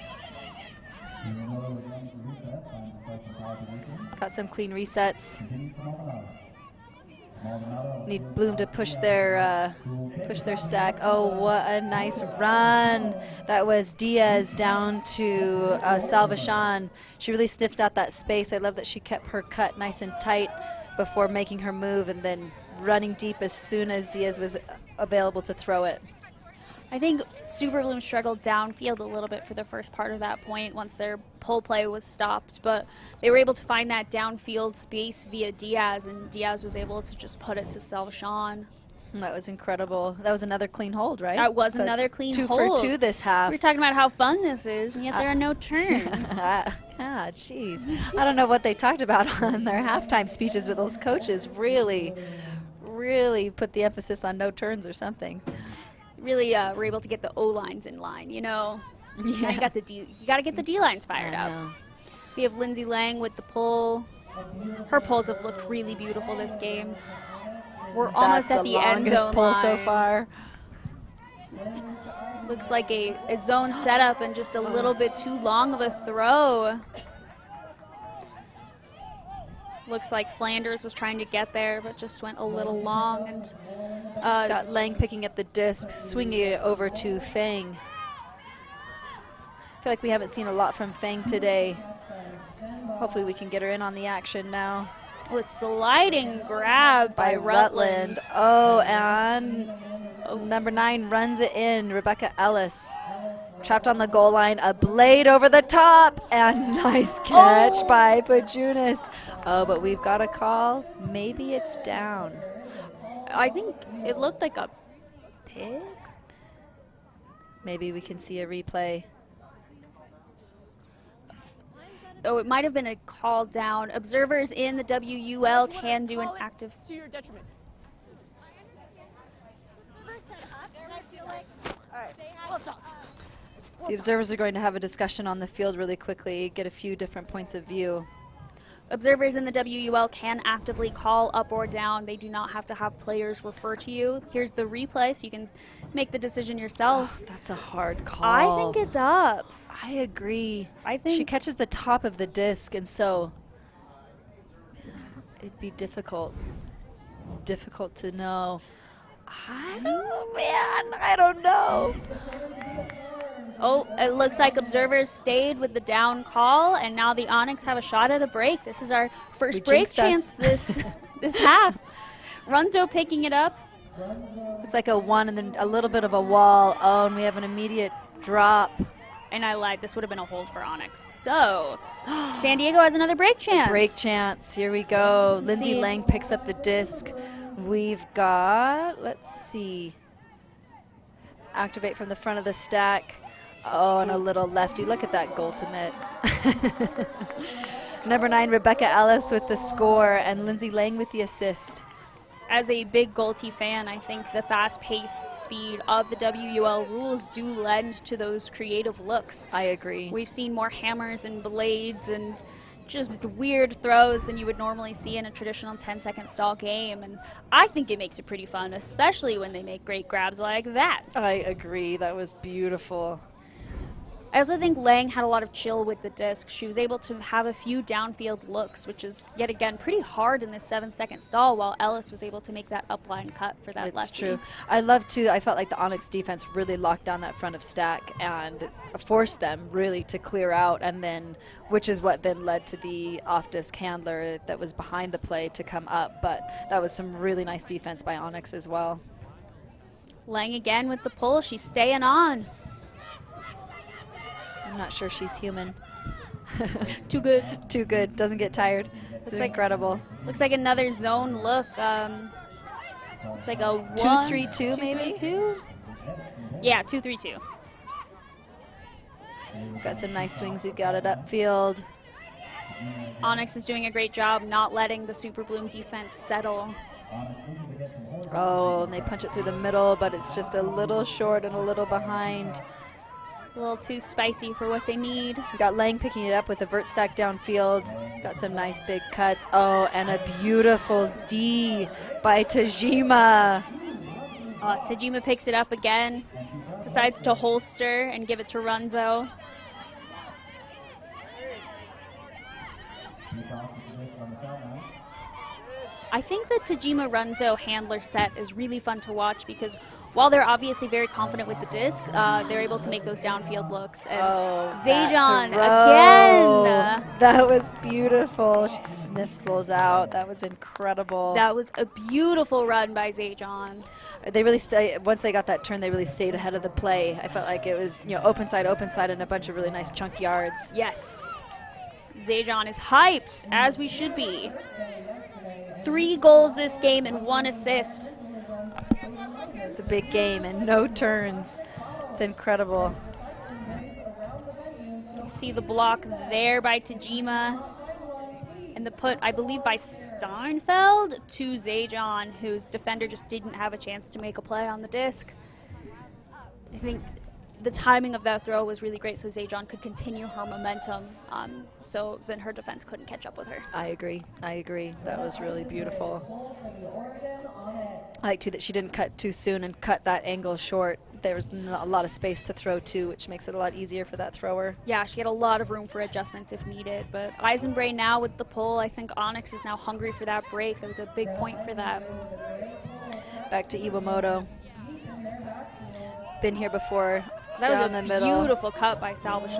Got some clean resets. Need Bloom to push their stack. Oh, what a nice run. That was Diaz down to Salvation. She really sniffed out that space. I love that she kept her cut nice and tight before making her move and then running deep as soon as Diaz was available to throw it. I think Super Bloom struggled downfield a little bit for the first part of that point once their pull play was stopped, but they were able to find that downfield space via Diaz, and Diaz was able to just put it to Salvation. That was incredible. That was another clean hold, right? That was So another clean 2 hold. for 2 this half. We were talking about how fun this is, and yet there are no turns. Yeah, jeez. I don't know what they talked about on their halftime speeches, but those coaches really put the emphasis on no turns or something. Really were able to get the O-lines in line, you know. Yeah. You got to get the D-lines fired up. We have Lindsay Lang with the pull. Her pulls have looked really beautiful this game. We're almost at the end zone pull line. so far. Looks like a zone setup and just a little bit too long of a throw. Looks like Flanders was trying to get there, but just went a little long. And got Lang picking up the disc, swinging it over to Fang. I feel like we haven't seen a lot from Fang today. Hopefully we can get her in on the action now. A sliding grab by Rutland. Oh, and number 9 runs it in, Rebecca Ellis. Trapped on the goal line, a blade over the top, and nice catch by Pajunas. Oh, but we've got a call. Maybe it's down. I think it looked like a pig. Maybe we can see a replay. Oh, it might have been a call down. Observers in the WUL can do an active. To your detriment. The observers are going to have a discussion on the field really quickly, get a few different points of view. Observers in the WUL can actively call up or down. They do not have to have players refer to you. Here's the replay so you can make the decision yourself. That's a hard call. I think it's up. I agree. I think she catches the top of the disc, and so it'd be difficult to know. I don't know. Oh, it looks like observers stayed with the down call, and now the Onyx have a shot at the break. This is our first break chance this half. Runzo picking it up. It's like a 1 and then a little bit of a wall. Oh, and we have an immediate drop. And I lied. This would have been a hold for Onyx. So, San Diego has another break chance. Break chance. Here we go. Lindsay Lang picks up the disc. We've got, let's see, activate from the front of the stack. Oh, and a little lefty. Look at that goaltimate. Number 9, Rebecca Ellis with the score, and Lindsay Lang with the assist. As a big Goalty fan, I think the fast-paced speed of the WUL rules do lend to those creative looks. I agree. We've seen more hammers and blades and just weird throws than you would normally see in a traditional 10-second stall game, and I think it makes it pretty fun, especially when they make great grabs like that. I agree. That was beautiful. I also think Lang had a lot of chill with the disc. She was able to have a few downfield looks, which is, yet again, pretty hard in this 7-second stall, while Ellis was able to make that upline cut for that lefty. It's true. I love, too, I felt like the Onyx defense really locked down that front of stack and forced them really to clear out, and then, which is what then led to the off-disc handler that was behind the play to come up. But that was some really nice defense by Onyx as well. Lang again with the pull. She's staying on. I'm not sure she's human. Too good. Too good. Doesn't get tired. This is incredible. Looks like another zone look. Looks like a 2-3-2 maybe? 2-3-2? Yeah, 2-3-2. Got some nice swings. We got it upfield. Onyx is doing a great job not letting the Super Bloom defense settle. Oh, and they punch it through the middle, but it's just a little short and a little behind. A little too spicy for what they need. Got Lang picking it up with a vert stack downfield. Got some nice big cuts. Oh, and a beautiful D by Tajima. Tajima picks it up again. Decides to holster and give it to Runzo. I think the Tajima Runzo handler set is really fun to watch because while they're obviously very confident with the disc, they're able to make those downfield looks. And Zhejian again. That was beautiful. She sniffs those out. That was incredible. That was a beautiful run by Zhejian. They really once they got that turn, they really stayed ahead of the play. I felt like it was, you know, open side, and a bunch of really nice chunk yards. Yes. Zhejian is hyped, as we should be. 3 goals this game and 1 assist. It's a big game and no turns. It's incredible. You can see the block there by Tajima. And the put, I believe, by Steinfeld to Zhejian, whose defender just didn't have a chance to make a play on the disc. I think the timing of that throw was really great so Zhejian could continue her momentum, so then her defense couldn't catch up with her. I agree. That was really beautiful. I like too that she didn't cut too soon and cut that angle short. There was a lot of space to throw to, which makes it a lot easier for that thrower. Yeah, she had a lot of room for adjustments if needed, but Eisenbray now with the pull. I think Onyx is now hungry for that break. That was a big point for them. Back to Iwamoto. Been here before. That was the a middle. beautiful cut by Salvation.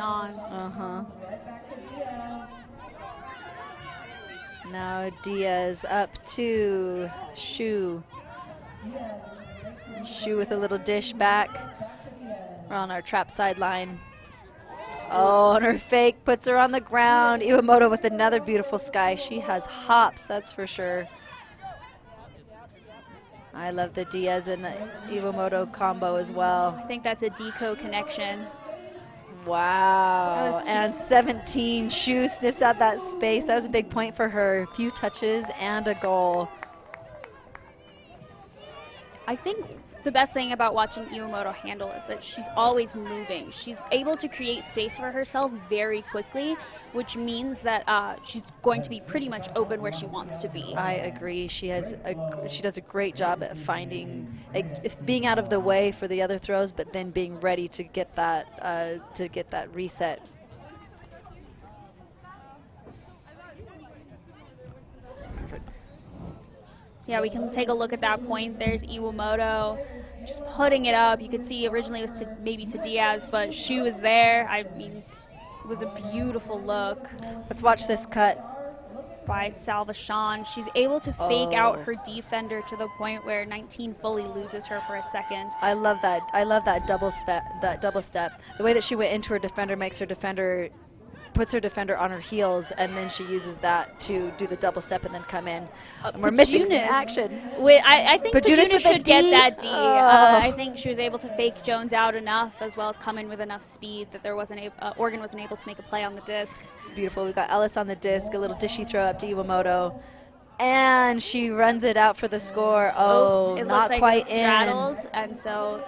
Now Diaz up to Shu. Shu with a little dish back. We're on our trap sideline. Oh, and her fake puts her on the ground. Iwamoto with another beautiful sky. She has hops, that's for sure. I love the Diaz and Iwamoto combo as well. I think that's a deco connection. Wow. And 17, Shu sniffs out that space. That was a big point for her. A few touches and a goal. I think the best thing about watching Iwamoto handle is that she's always moving. She's able to create space for herself very quickly, which means that she's going to be pretty much open where she wants to be. I agree. She does a great job at being out of the way for the other throws, but then being ready to get that reset. So yeah, we can take a look at that point. There's Iwamoto just putting it up. You could see originally it was maybe to Diaz, but Shu is there. I mean, it was a beautiful look. Let's watch this cut. By Salvation. She's able to fake out her defender to the point where 19 fully loses her for a second. I love that. I love that double step. The way that she went into her defender puts her defender on her heels, and then she uses that to do the double step and then come in. And we're missing some action. I think Pajunas should get that D. Oh. I think she was able to fake Jones out enough, as well as come in with enough speed that Oregon wasn't able to make a play on the disc. It's beautiful. We got Ellis on the disc, a little dishy throw up to Iwamoto, and she runs it out for the score. Oh, it not looks like quite it was straddled, and so.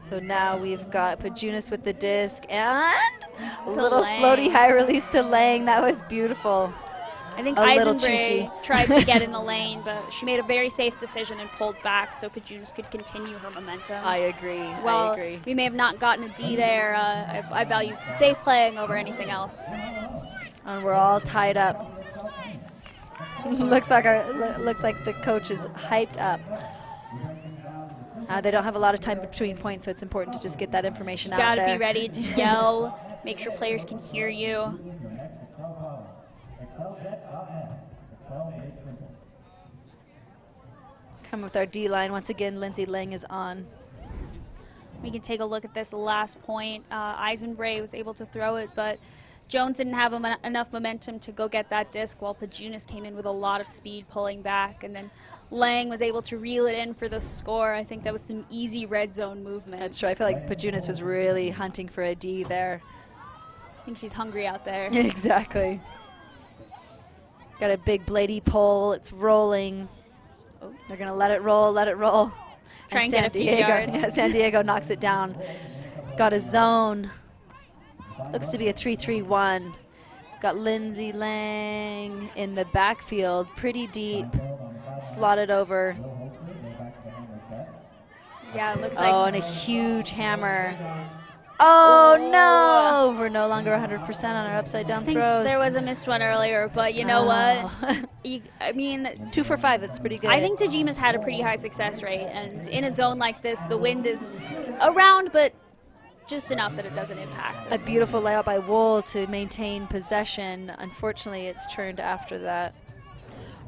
So now we've got Pajunas with the disc and a To little Lang. floaty high release to Lang. That was beautiful. I think A little Eisenbray cheeky. tried to get in the lane, but she made a very safe decision and pulled back so Pajunas could continue her momentum. I agree. Well, I agree. we may have not gotten a D there. I value safe playing over anything else. And we're all tied up. looks like the coach is hyped up. They don't have a lot of time between points, so it's important to just get that information out there. Gotta be ready to yell, make sure players can hear you. Come with our D-line. Once again, Lindsay Lang is on. We can take a look at this last point. Eisenbray was able to throw it, but Jones didn't have enough momentum to go get that disc, while Pajunas came in with a lot of speed pulling back, and then Lang was able to reel it in for the score. I think that was some easy red zone movement. That's true. I feel like Pajunas was really hunting for a D there. I think she's hungry out there. Exactly. Got a big bladey pull. It's rolling. Oh, they're going to let it roll, let it roll. Try and get a few yards. Yeah, San Diego knocks it down. Got a zone. Looks to be a 3-3-1. Got Lindsay Lang in the backfield, pretty deep. Slotted over. Yeah, it looks like. Oh, and a huge hammer. Oh, no! We're no longer 100% on our upside down I think throws. there was a missed one earlier, but you know what? I mean, 2 for 5, that's pretty good. I think Tajima's had a pretty high success rate, and in a zone like this, the wind is around, but just enough that it doesn't impact. A beautiful layout by WUL to maintain possession. Unfortunately, it's turned after that.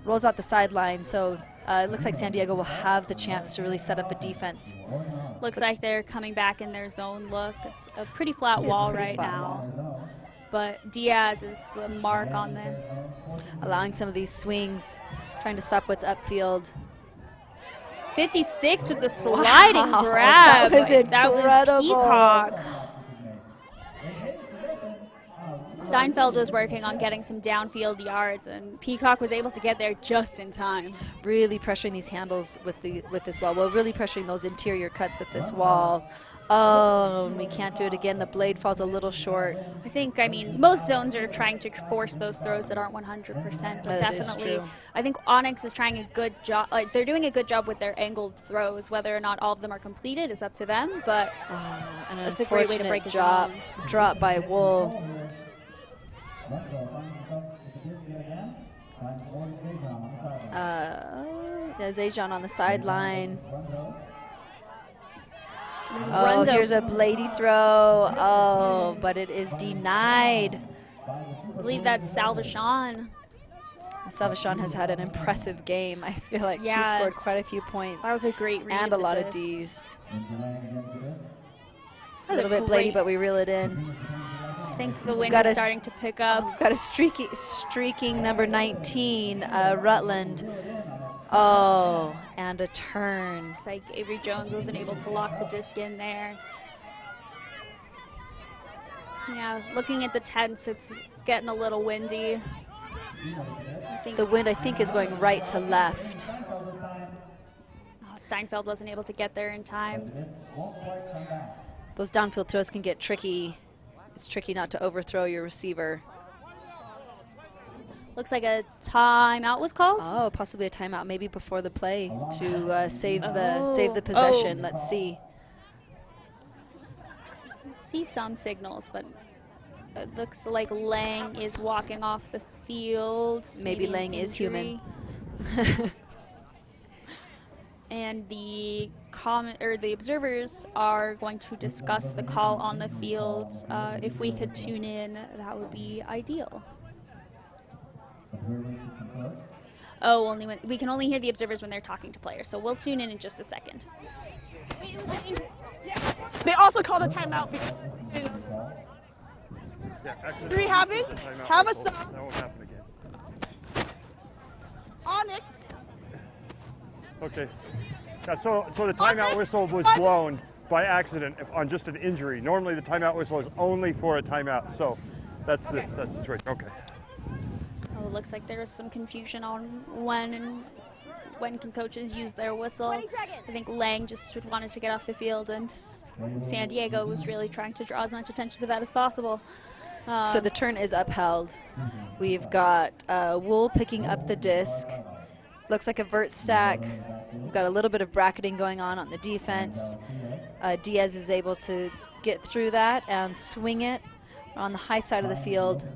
Rolls out the sideline, so it looks like San Diego will have the chance to really set up a defense. Looks like they're coming back in their zone look. It's a pretty flat wall pretty right flat now. But Diaz is the mark on this. Allowing some of these swings, trying to stop what's upfield. 56 with the sliding Wow, grab. that was That was incredible. Peacock. Steinfeld was working on getting some downfield yards, and Peacock was able to get there just in time. Really pressuring these handles with this wall. Well, really pressuring those interior cuts with this wall. Oh, and we can't do it again. The blade falls a little short. I mean, most zones are trying to force those throws that aren't 100%, but That is definitely, true. I think Onyx is trying a good job. Like, they're doing a good job with their angled throws. Whether or not all of them are completed is up to them, but And it's a great way to break a drop, zone. drop by WUL. There's Ajon on the sideline. Oh, Runs here's out. a bladey throw. Oh, but it is denied. I believe that's Salvation. Salvation has had an impressive game. I feel like she Yeah. scored quite a few points. That was a great read and of a the lot of disc. Ds. That A was little bit great- bladey, but we reel it in. I think the wind Got is us- starting to pick up. Got a streaking number 19, Rutland. Oh, and a turn. It's like Avery Jones wasn't able to lock the disc in there. Yeah, looking at the tents, it's getting a little windy. The wind, I think, is going right to left. Steinfeld wasn't able to get there in time. Those downfield throws can get tricky. It's tricky not to overthrow your receiver. Looks like a timeout was called. Oh, possibly a timeout, maybe before the play to save the possession. Let's see. See some signals, but it looks like Lang is walking off the field. Maybe an Lang is human. injury. And the observers are going to discuss the call on the field. If we could tune in, that would be ideal. Oh, only when we can only hear the observers when they're talking to players. So we'll tune in just a second. They also called a timeout because injury happened. Have a sub. That won't happen again. Onyx. Okay. Yeah, so the timeout whistle was blown by accident on just an injury. Normally the timeout whistle is only for a timeout. So that's the situation. Okay. Oh, it looks like there is some confusion on when can coaches use their whistle. I think Lang just wanted to get off the field, and San Diego was really trying to draw as much attention to that as possible. So the turn is upheld. We've got WUL picking up the disc. Looks like a vert stack. We've got a little bit of bracketing going on the defense. Diaz is able to get through that and swing it on the high side of the field.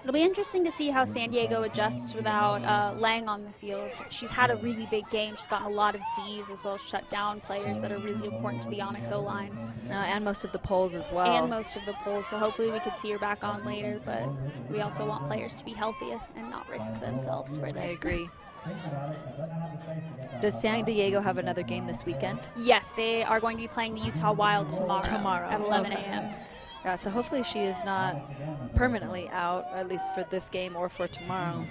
It'll be interesting to see how San Diego adjusts without Lang on the field. She's had a really big game. She's gotten a lot of Ds as well as shut down players that are really important to the Onyx O-line. And most of the polls as well. And most of the polls, so hopefully we could see her back on later, but we also want players to be healthy and not risk themselves for this. I agree. Does San Diego have another game this weekend? Yes, they are going to be playing the Utah Wild tomorrow at 11 a.m. Yeah, so hopefully she is not permanently out, at least for this game or for tomorrow.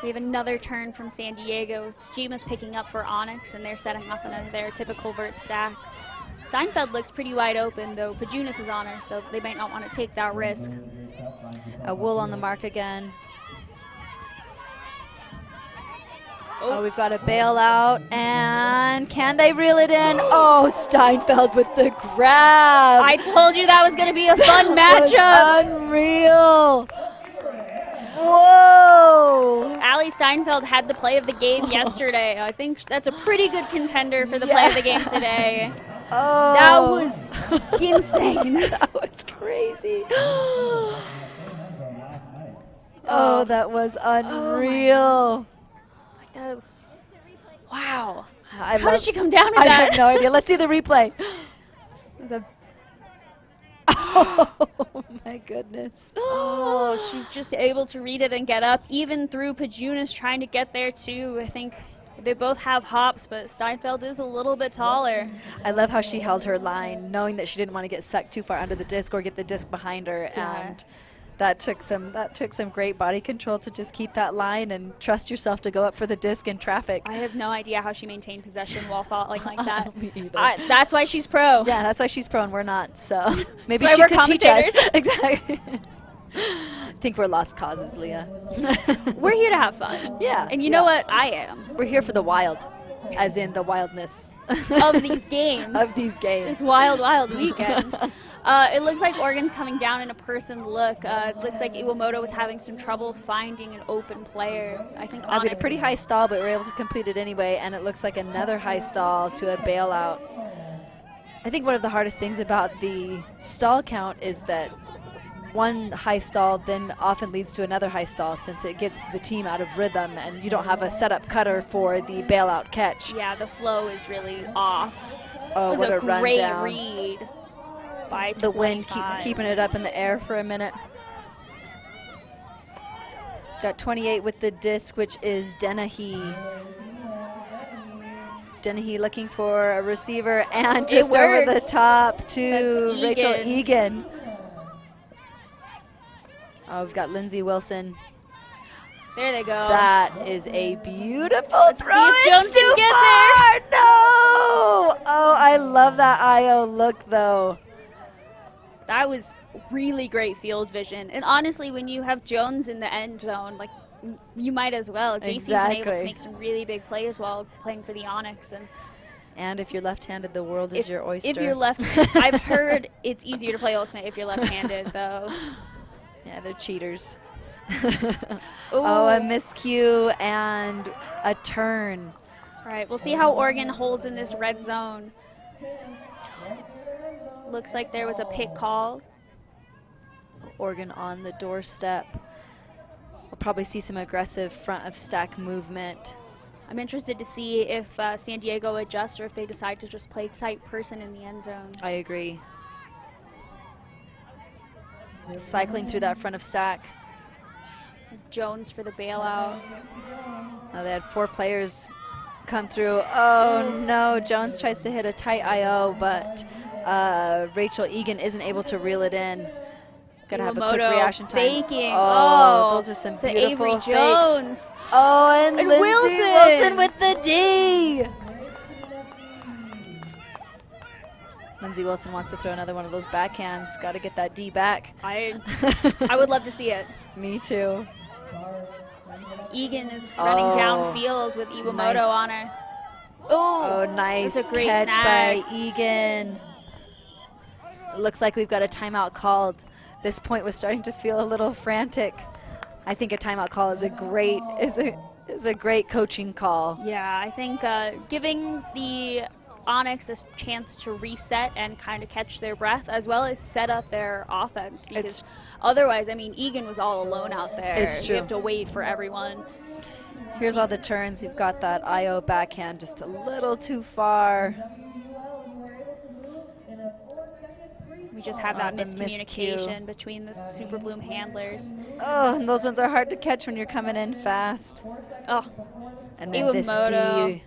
We have another turn from San Diego. Tajima's picking up for Onyx, and they're setting up in their typical vert stack. Steinfeld looks pretty wide open, though Pajunas is on her, so they might not want to take that risk. WUL on the mark again. Oh, we've got a bailout, and can they reel it in? Oh, Steinfeld with the grab. I told you that was going to be a fun matchup. Unreal. Whoa. Allie Steinfeld had the play of the game yesterday. I think that's a pretty good contender for the play of the game today. Oh. That was insane. That was crazy. Oh, that was unreal. Like, that was, wow. How did she come down with I that? have no idea. Let's see the replay. Oh my goodness. Oh, she's just able to read it and get up, even through Pajunas trying to get there too. I think they both have hops, but Steinfeld is a little bit taller. I love how she held her line, knowing that she didn't want to get sucked too far under the disc or get the disc behind her. Yeah. And that took some great body control to just keep that line and trust yourself to go up for the disc in traffic. I have no idea how she maintained possession while falling like that. Me either. That's why she's pro. Yeah, that's why she's pro and we're not. So maybe That's she why could we're teach us. commentators. Exactly. I think we're lost causes, Leah. We're here to have fun. Yeah. And you know what? I am. We're here for the wild, as in the wildness Of these games. Of these games. This wild, wild weekend. It looks like Oregon's coming down in a person look. It looks like Iwamoto was having some trouble finding an open player. I think We had a Onyx pretty is- high stall, but we were able to complete it anyway, and it looks like another high stall to a bailout. I think one of the hardest things about the stall count is that one high stall then often leads to another high stall, since it gets the team out of rhythm and you don't have a setup cutter for the bailout catch. Yeah, the flow is really off. Oh, it was what a a run great down. read by The wind 25. keeping it up in the air for a minute. Got 28 with the disc, which is Dennehy. Dennehy looking for a receiver, and just over the works. top to That's Rachel Egan. Egan. Oh, we've got Lindsay Wilson. There they go. That is a beautiful Let's throw. see if Jones It's can too get far. No! Oh, I love that IO look, though. That was really great field vision. And honestly, when you have Jones in the end zone, like, you might as well. JC's been able to Exactly. make some really big plays while playing for the Onyx. And if you're left-handed, the world is your oyster. If you're left, I've heard it's easier to play Ultimate if you're left-handed, though. Yeah, they're cheaters. Ooh. Oh, a miscue and a turn. All right, we'll see how Oregon holds in this red zone. Looks like there was a pick call. Oregon on the doorstep. We'll probably see some aggressive front of stack movement. I'm interested to see if San Diego adjusts or if they decide to just play tight person in the end zone. I agree. Cycling through that front of stack. Jones for the bailout. They had 4 players come through. Oh no, Jones tries to hit a tight IO, but Rachel Egan isn't able to reel it in. Gotta have a quick Iwamoto reaction time. faking. Oh, those are some to beautiful Avery fakes. Jones. Oh, and Lindsay Wilson. Wilson with the D. Lindsay Wilson wants to throw another one of those backhands. Got to get that D back. I would love to see it. Me too. Egan is running downfield with Iwamoto nice. on her. Ooh, Oh, nice that's a great catch snag. by Egan. It looks like we've got a timeout called. This point was starting to feel a little frantic. I think a timeout call is a great coaching call. Yeah, I think giving the Onyx a chance to reset and kind of catch their breath, as well as set up their offense. Because otherwise, I mean, Egan was all alone out there. It's true. You have to wait for everyone. Here's all the turns. You've got that IO backhand just a little too far. We just have that the miscommunication between the Super Bloom handlers. Oh, and those ones are hard to catch when you're coming in fast. Oh, and then this Iwamoto. D.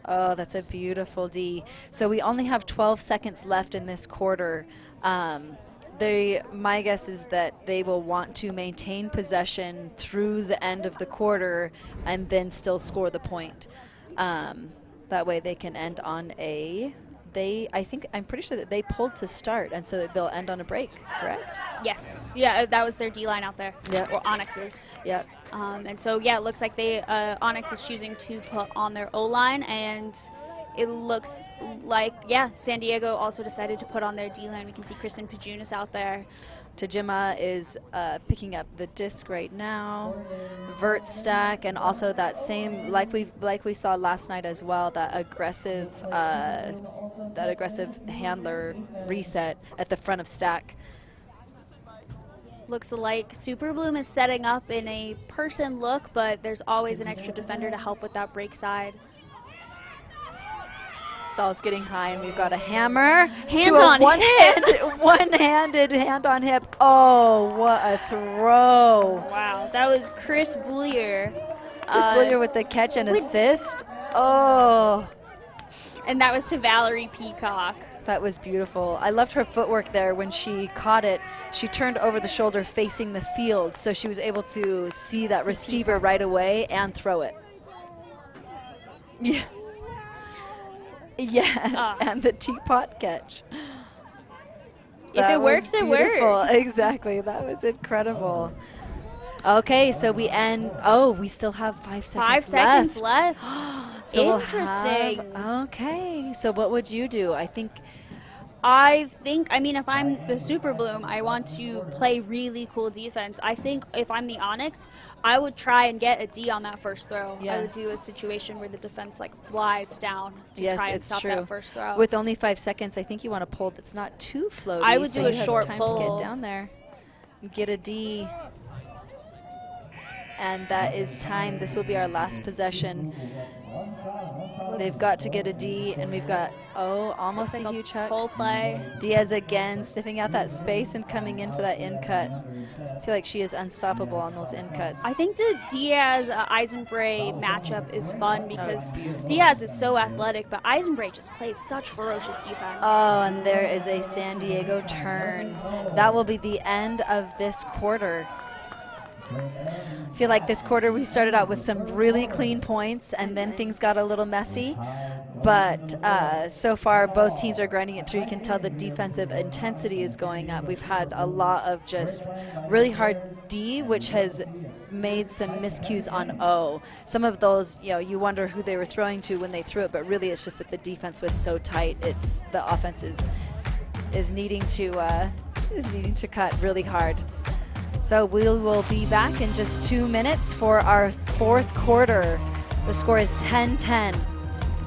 Oh, that's a beautiful D. So we only have 12 seconds left in this quarter. My guess is that they will want to maintain possession through the end of the quarter and then still score the point. That way they can end on I'm pretty sure that they pulled to start, and so they'll end on a break, correct? Yes. Yeah, that was their D-line out there. Yeah. Or Onyx's. Yep. And so, yeah, it looks like Onyx is choosing to put on their O-line, and it looks like, San Diego also decided to put on their D-line. We can see Kristen Pajunas out there. Tajima is picking up the disc right now. Vert stack, and also that same, like we saw last night as well, that aggressive handler reset at the front of stack. Looks like Super Bloom is setting up in a person look, but there's always an extra defender to help with that break side. Stall's getting high, and we've got a hammer. Hand on hip. One-handed hand on hip. Oh, what a throw. Wow, that was Chris Boulier. Chris Boulier with the catch and assist. Oh. And that was to Valerie Peacock. That was beautiful. I loved her footwork there when she caught it. She turned over the shoulder facing the field, so she was able to see that receiver right away and throw it. Yeah. Yes, and the teapot catch. If it works, it works. Exactly. That was incredible. Okay, so we end. Oh, we still have 5 seconds left. 5 seconds left. So Interesting. Okay, so what would you do? I mean, if I'm the Super Bloom, I want to play really cool defense. I think if I'm the Onyx, I would try and get a D on that first throw. Yes. I would do a situation where the defense like flies down to try and stop that first throw. With only 5 seconds, I think you want a pull that's not too floaty. I would so do a you have short time pull. to get down there. Get a D. And that is time. This will be our last possession. They've got to get a D, and we've got, almost a huge hook. Pull play. Diaz again, sniffing out that space and coming in for that in cut. I feel like she is unstoppable on those in cuts. I think the Diaz-Eisenbray matchup is fun because Diaz is so athletic, but Eisenbray just plays such ferocious defense. Oh, and there is a San Diego turn. That will be the end of this quarter. I feel like this quarter we started out with some really clean points, and then things got a little messy. But so far, both teams are grinding it through. You can tell the defensive intensity is going up. We've had a lot of just really hard D, which has made some miscues on O. Some of those, you wonder who they were throwing to when they threw it, but really it's just that the defense was so tight. It's the offense is needing to cut really hard. So we will be back in just 2 minutes for our fourth quarter. The score is 10-10.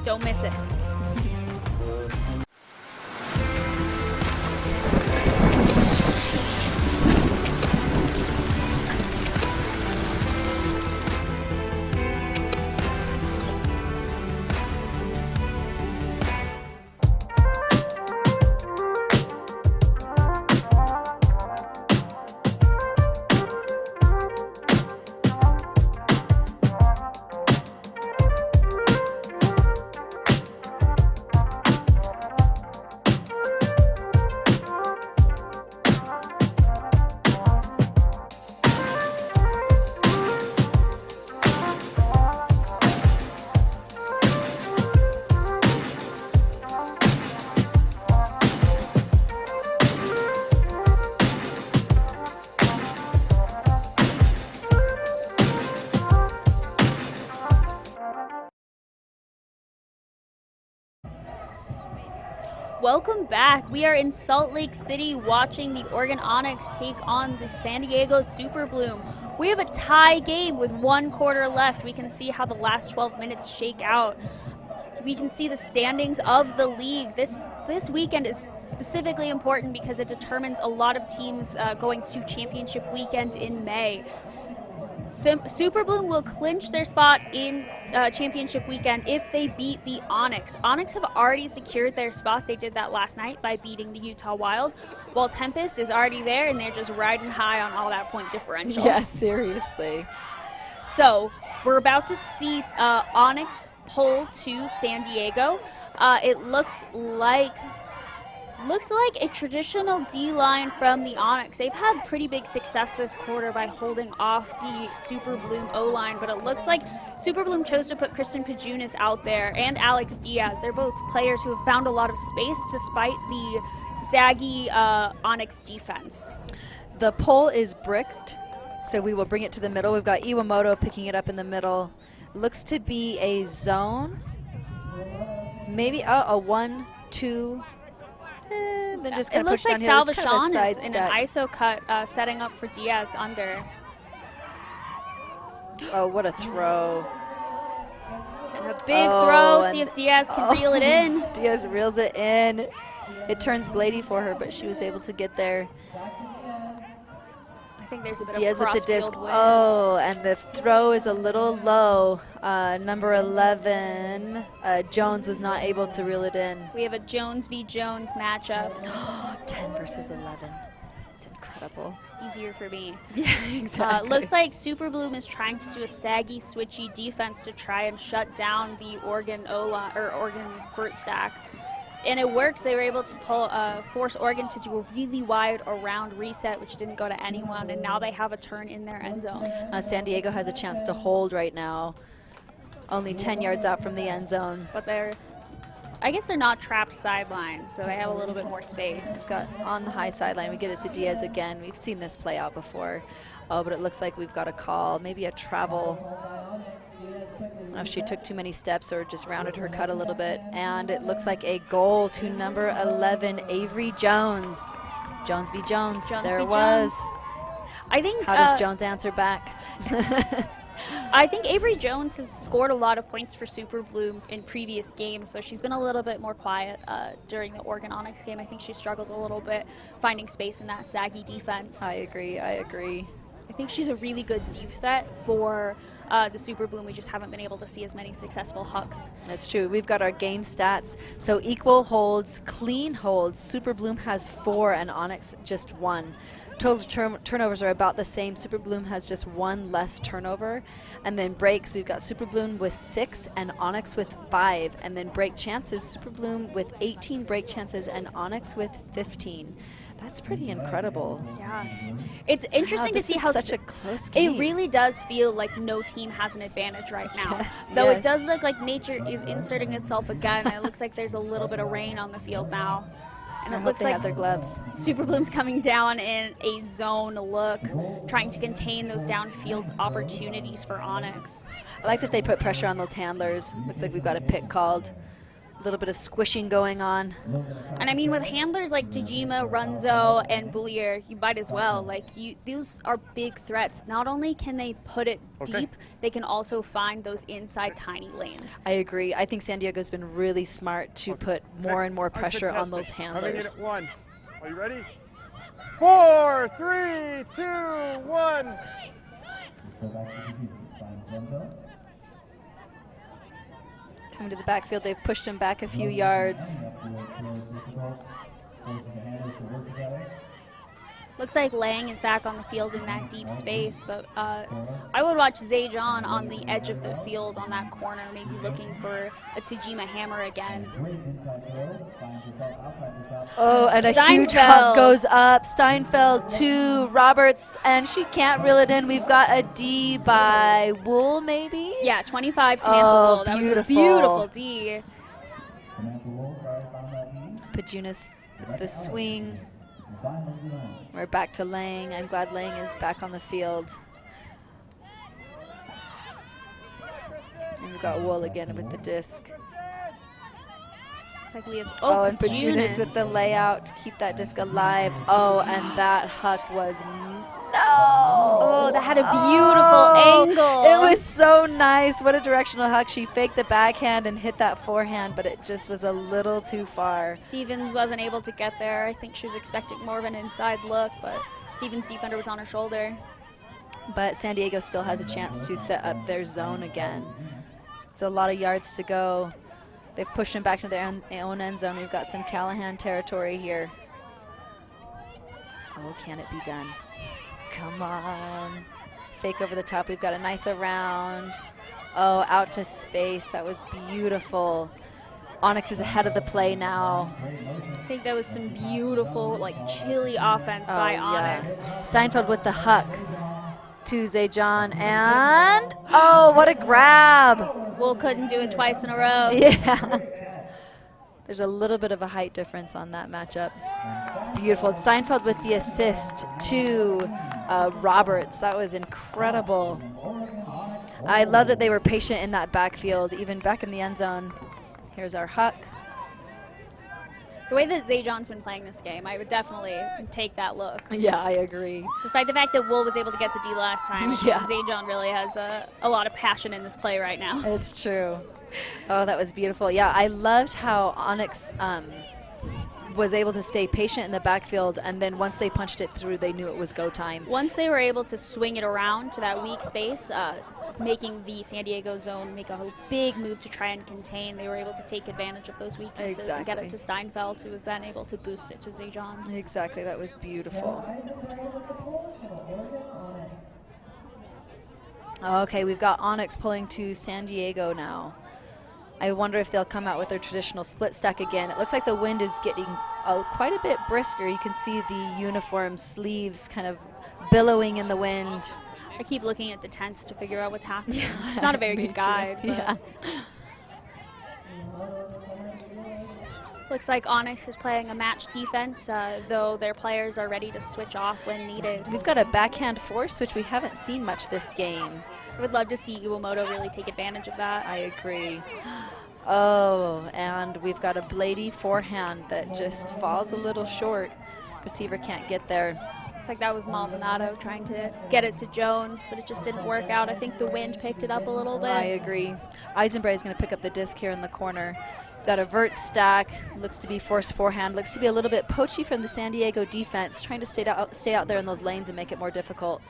Don't miss it. Welcome back. We are in Salt Lake City watching the Oregon Onyx take on the San Diego Super Bloom. We have a tie game with 1 quarter left. We can see how the last 12 minutes shake out. We can see the standings of the league. This weekend is specifically important because it determines a lot of teams going to championship weekend in May. Super Bloom will clinch their spot in championship weekend if they beat the Onyx. Onyx have already secured their spot. They did that last night by beating the Utah Wild, while Tempest is already there and they're just riding high on all that point differential. Yeah, seriously. So we're about to see Onyx pull to San Diego. It looks like a traditional D-line from the Onyx. They've had pretty big success this quarter by holding off the Super Bloom O-line, but it looks like Super Bloom chose to put Kristen Pajunas out there and Alex Diaz. They're both players who have found a lot of space despite the saggy Onyx defense. The pole is bricked, so we will bring it to the middle. We've got Iwamoto picking it up in the middle. Looks to be a zone. Maybe a 1-2 Then just It kind of looks push like downhill. It's kind of a Salvation side is in an step. ISO cut, setting up for Diaz under. Oh, what a throw. And a big throw. See and- if Diaz can reel it in. Diaz reels it in. It turns Blady for her, but she was able to get there. I think there's a bit Diaz of with the disc. cross-field wind. Oh, and the throw is a little low. Number 11, Jones was not able to reel it in. We have a Jones v. Jones matchup. 10 versus 11. It's incredible. Easier for me. Yeah, exactly. Looks like Super Bloom is trying to do a saggy, switchy defense to try and shut down the Oregon Oregon vert stack. And it works. They were able to force Oregon to do a really wide around reset, which didn't go to anyone, and now they have a turn in their end zone. San Diego has a chance to hold right now. Only 10 yards out from the end zone. But I guess they're not trapped sideline, so they have a little bit more space. Got on the high sideline. We get it to Diaz again. We've seen this play out before. Oh, but it looks like we've got a call. Maybe a travel. I don't know if she took too many steps or just rounded her cut a little bit. And it looks like a goal to number 11, Avery Jones. Jones v. Jones. There it was. I think. How does Jones answer back? I think Avery Jones has scored a lot of points for Super Bloom in previous games, so she's been a little bit more quiet during the Oregon Onyx game. I think she struggled a little bit finding space in that saggy defense. I agree. I think she's a really good deep threat for the Super Bloom. We just haven't been able to see as many successful hucks. That's true. We've got our game stats. So equal holds, clean holds. Super Bloom has 4 and Onyx just 1. Total turnovers are about the same. Super Bloom has just 1 less turnover. And then breaks, we've got Super Bloom with 6 and Onyx with 5. And then break chances, Super Bloom with 18 break chances and Onyx with 15. That's pretty incredible. Yeah. It's interesting to see how such a close game. It really does feel like no team has an advantage right now. Yes, Though yes. it does look like nature is inserting itself again. It looks like there's a little bit of rain on the field now. And I it hope looks they like have their gloves. Super Bloom's coming down in a zone look, trying to contain those downfield opportunities for Onyx. I like that they put pressure on those handlers. Looks like we've got a pick called. A little bit of squishing going on. And I mean, with handlers like Tajima, Runzo, and Boulier, you might as well. These are big threats. Not only can they put it deep, they can also find those inside tiny lanes. I agree. I think San Diego's been really smart to put more and more pressure on those handlers. Coming in at 1. Are you ready? 4, 3, 2, 1. Coming to the backfield, they've pushed him back a few yards. Looks like Lang is back on the field in that deep space, but I would watch Zayjon on the edge of the field on that corner, maybe looking for a Tajima hammer again. Oh, and a huge hug goes up. Steinfeld to Roberts, and she can't reel it in. We've got a D by WUL, maybe? Yeah, 25 Samantha WUL. That was a beautiful D. Pajunas with the swing. We're back to Lang. I'm glad Lang is back on the field. And we've got WUL again with the disc. Looks like we have and Pajunas with the layout to keep that disc alive. Oh, and that huck was Oh, that had a beautiful angle. It was so nice. What a directional huck. She faked the backhand and hit that forehand, but it just was a little too far. Stevens wasn't able to get there. I think she was expecting more of an inside look, but Stevens' defender was on her shoulder. But San Diego still has a chance to set up their zone again. It's a lot of yards to go. They've pushed them back into their own end zone. We've got some Callahan territory here. Oh, can it be done? Come on. Fake over the top. We've got a nice around. Oh, out to space. That was beautiful. Onyx is ahead of the play now. I think that was some beautiful, chilly offense by Onyx. Steinfeld with the huck to Zayjon, and oh, what a grab. WUL couldn't do it twice in a row. Yeah. There's a little bit of a height difference on that matchup. Beautiful. Steinfeld with the assist to Roberts. That was incredible. I love that they were patient in that backfield, even back in the end zone. Here's our huck. The way that Zhejiang's been playing this game, I would definitely take that look. Yeah, I agree. Despite the fact that WUL was able to get the D last time, Yeah. Zhejiang really has a lot of passion in this play right now. It's true. Oh, that was beautiful. Yeah, I loved how Onyx was able to stay patient in the backfield, and then once they punched it through, they knew it was go time. Once they were able to swing it around to that weak space, making the San Diego zone make a big move to try and contain, they were able to take advantage of those weaknesses and get it to Steinfeld, who was then able to boost it to Zhejiang. Exactly, that was beautiful. Okay, we've got Onyx pulling to San Diego now. I wonder if they'll come out with their traditional split stack again. It looks like the wind is getting quite a bit brisker. You can see the uniform sleeves kind of billowing in the wind. I keep looking at the tents to figure out what's happening. Yeah, it's not a very good guide. Yeah. Looks like Onyx is playing a match defense, though their players are ready to switch off when needed. We've got a backhand force, which we haven't seen much this game. I would love to see Iwamoto really take advantage of that. I agree. Oh, and we've got a bladey forehand that just falls a little short. Receiver can't get there. Looks like that was Maldonado trying to get it to Jones, but it just didn't work out. I think the wind picked it up a little bit. I agree. Eisenbray is going to pick up the disc here in the corner. Got a vert stack, looks to be forced forehand, looks to be a little bit poachy from the San Diego defense, trying to stay out there in those lanes and make it more difficult.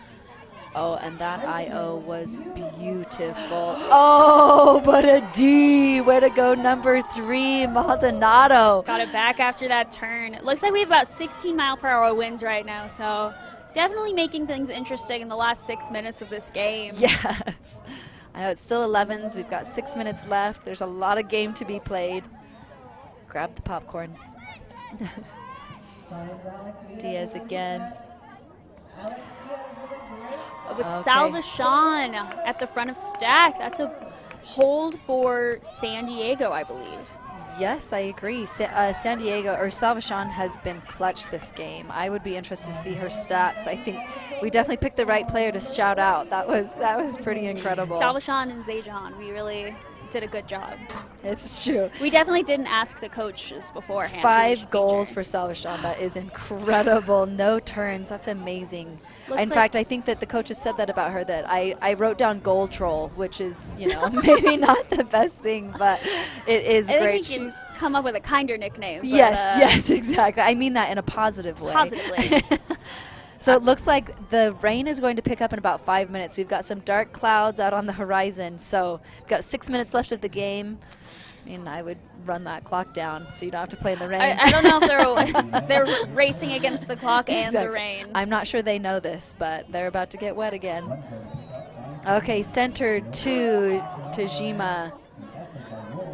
Oh, and that IO was beautiful. Oh, but a D. Way to go, number 3, Maldonado. Got it back after that turn. It looks like we have about 16 mile-per-hour winds right now, so definitely making things interesting in the last 6 minutes of this game. Yes. I know it's still 11s. We've got 6 minutes left. There's a lot of game to be played. Grab the popcorn. Diaz again. With Salvation at the front of stack. That's a hold for San Diego, I believe. Yes, I agree. San Diego, or Salvation, has been clutch this game. I would be interested to see her stats. I think we definitely picked the right player to shout out. That was pretty incredible. Salvation and Zhejiang, we really did a good job. It's true. We definitely didn't ask the coaches beforehand. 5 goals for Salvation. That is incredible. No turns. That's amazing. In fact, I think that the coaches said that about her, that I wrote down goal troll, which is, you know, maybe not the best thing, but it is great. I think we can come up with a kinder nickname. Yes, exactly. I mean that in a positive way. Positively. So it looks like the rain is going to pick up in about 5 minutes. We've got some dark clouds out on the horizon, so we've got 6 minutes left of the game. I mean, I would run that clock down so you don't have to play in the rain. I don't know if they're racing against the clock and the rain. I'm not sure they know this, but they're about to get wet again. Okay, center to Tajima.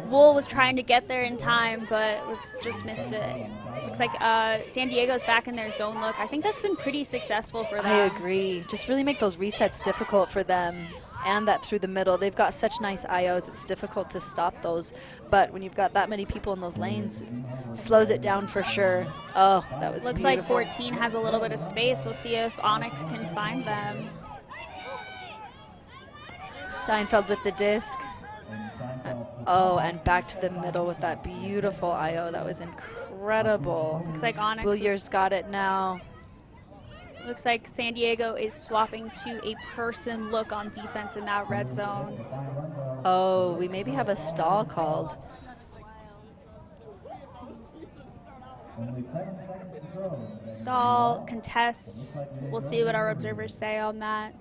WUL was trying to get there in time, but just missed it. Looks like San Diego's back in their zone look. I think that's been pretty successful for them. I agree. Just really make those resets difficult for them, and that through the middle. They've got such nice IOs, it's difficult to stop those. But when you've got that many people in those lanes, it slows it down for sure. Oh, that was Looks beautiful. like 14 has a little bit of space. We'll see if Onyx can find them. Steinfeld with the disc. Oh, and back to the middle with that beautiful IO. That was incredible. Looks like Onyx Bouillier's got it now. Looks like San Diego is swapping to a person look on defense in that red zone. Oh, we maybe have a stall called. Stall, contest. We'll see what our observers say on that.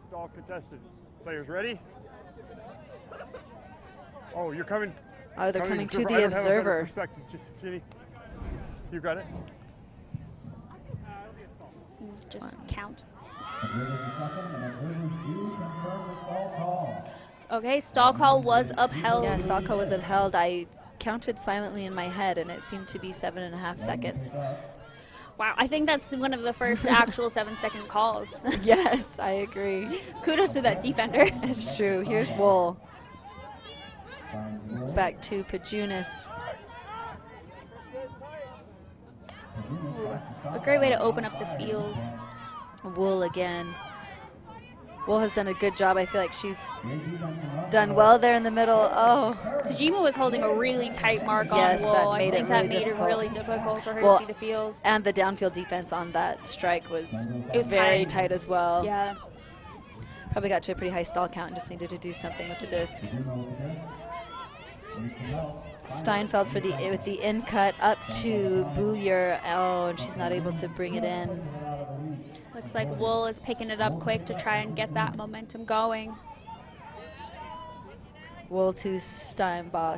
Stall contested. Players ready? Oh, you're coming. Oh, they're coming to the observer. Ginny, you got it? Just count. Okay, stall call was upheld. Yeah, stall call was upheld. I counted silently in my head, and it seemed to be 7.5 seconds. Wow, I think that's one of the first actual 7-second calls. Yes, I agree. Kudos to that defender. It's true. Here's WUL. Back to Pajunas. A great way to open up the field. WUL again. WUL has done a good job. I feel like she's done well there in the middle. Oh. Tajima was holding a really tight mark on WUL. I think that made it really difficult for her to see the field. And the downfield defense on that strike was very tight as well. Yeah. Probably got to a pretty high stall count and just needed to do something with the disc. Steinfeld with the in cut up to Boulier. Oh, and she's not able to bring it in. Looks like WUL is picking it up quick to try and get that momentum going. WUL to Stambaugh.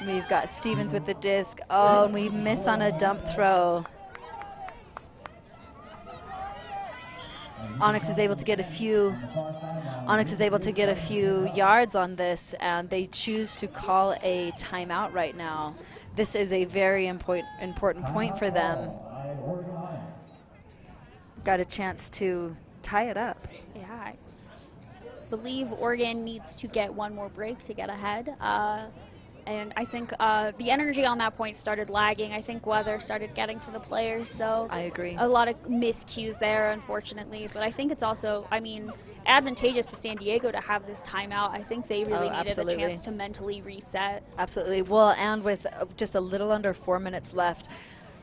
We've got Stevens with the disc. Oh, and we miss on a dump throw. Onyx is able to get a few yards on this, and they choose to call a timeout right now. This is a very important point for them. Got a chance to tie it up. Yeah, I believe Oregon needs to get one more break to get ahead. And I think the energy on that point started lagging. I think weather started getting to the players, so I agree. A lot of miscues there, unfortunately. But I think it's also, I mean, advantageous to San Diego to have this timeout. I think they really needed a chance to mentally reset. Absolutely. Well, and with just a little under 4 minutes left,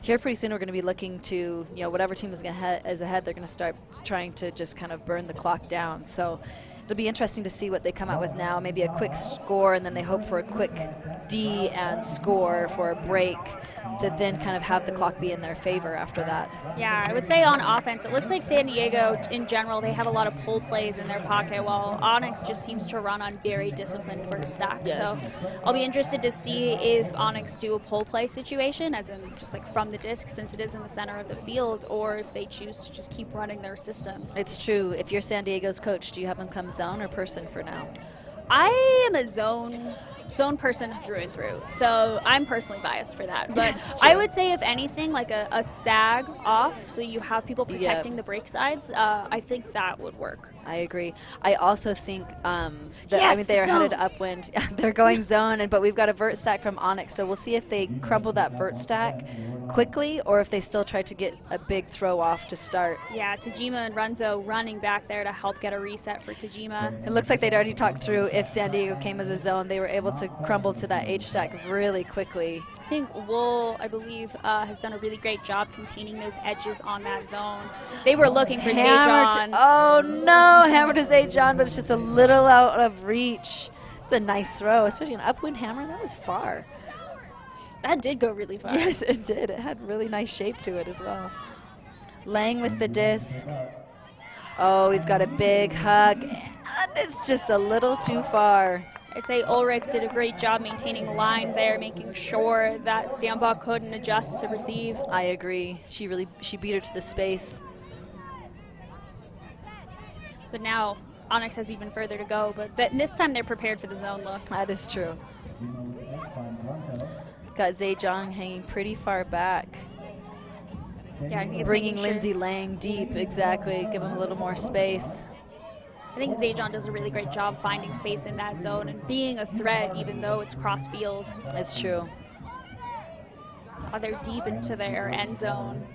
here pretty soon we're going to be looking to, whatever team is ahead, they're going to start trying to just kind of burn the clock down. So it'll be interesting to see what they come out with now. Maybe a quick score, and then they hope for a quick D and score for a break to then kind of have the clock be in their favor after that. Yeah, I would say on offense, it looks like San Diego, in general, they have a lot of pull plays in their pocket, while Onyx just seems to run on very disciplined first stack. Yes. So I'll be interested to see if Onyx do a pull play situation, as in just like from the disc, since it is in the center of the field, or if they choose to just keep running their systems. It's true. If you're San Diego's coach, do you have them come zone or person for now? I am a zone person through and through, so I'm personally biased for that. But I would say, if anything, like a sag off, so you have people protecting the break sides, I think that would work. I agree. I also think I mean, they are headed upwind. They're going zone, but we've got a vert stack from Onyx, so we'll see if they crumble that vert stack quickly or if they still try to get a big throw off to start. Yeah, Tajima and Runzo running back there to help get a reset for Tajima. It looks like they'd already talked through if San Diego came as a zone, they were able to crumble to that H stack really quickly. I think WUL, I believe, has done a really great job containing those edges on that zone. They were looking for Zajon. Oh no, hammer to Zajon, but it's just a little out of reach. It's a nice throw, especially an upwind hammer. That was far. That did go really far. Yes, it did. It had really nice shape to it as well. Lang with the disc. Oh, we've got a big hug, and it's just a little too far. I'd say Ulrich did a great job maintaining the line there, making sure that Stambaugh couldn't adjust to receive. I agree. She beat her to the space. But now Onyx has even further to go, but this time they're prepared for the zone look. That is true. Got Zajon hanging pretty far back. Yeah, I think it's bringing Lindsay Lang deep, exactly. Give him a little more space. I think Zajon does a really great job finding space in that zone and being a threat even though it's cross field. It's true. They're deep into their end zone.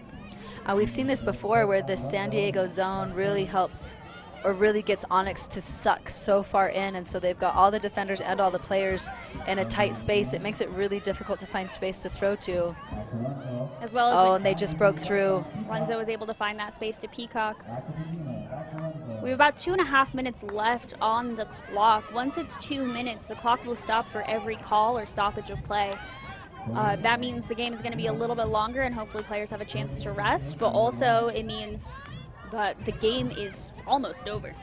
We've seen this before where the San Diego zone really helps or really gets Onyx to suck so far in, and so they've got all the defenders and all the players in a tight space. It makes it really difficult to find space to throw to. As well as and they just broke through. Runzo was able to find that space to Peacock. We have about 2.5 minutes left on the clock. Once it's 2 minutes, the clock will stop for every call or stoppage of play. That means the game is going to be a little bit longer, and hopefully players have a chance to rest, but also it means that the game is almost over. It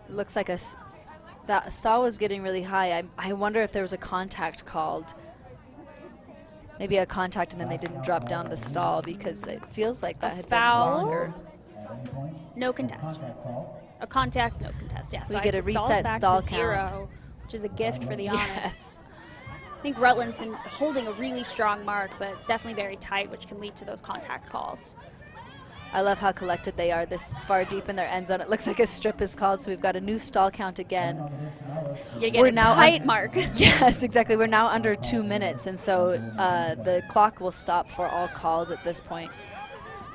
looks like that stall was getting really high. I wonder if there was a contact called. Maybe a contact and then they didn't drop down the stall, because it feels like that had been longer. No contest. A contact, no contest. Yeah, so we get a reset stall count. 0, which is a gift for the Onyx. I think Rutland's been holding a really strong mark, but it's definitely very tight, which can lead to those contact calls. I love how collected they are this far deep in their end zone. It looks like a strip is called, so we've got a new stall count again. We're now tight mark. Yes, exactly. We're now under 2 minutes, and so the clock will stop for all calls at this point.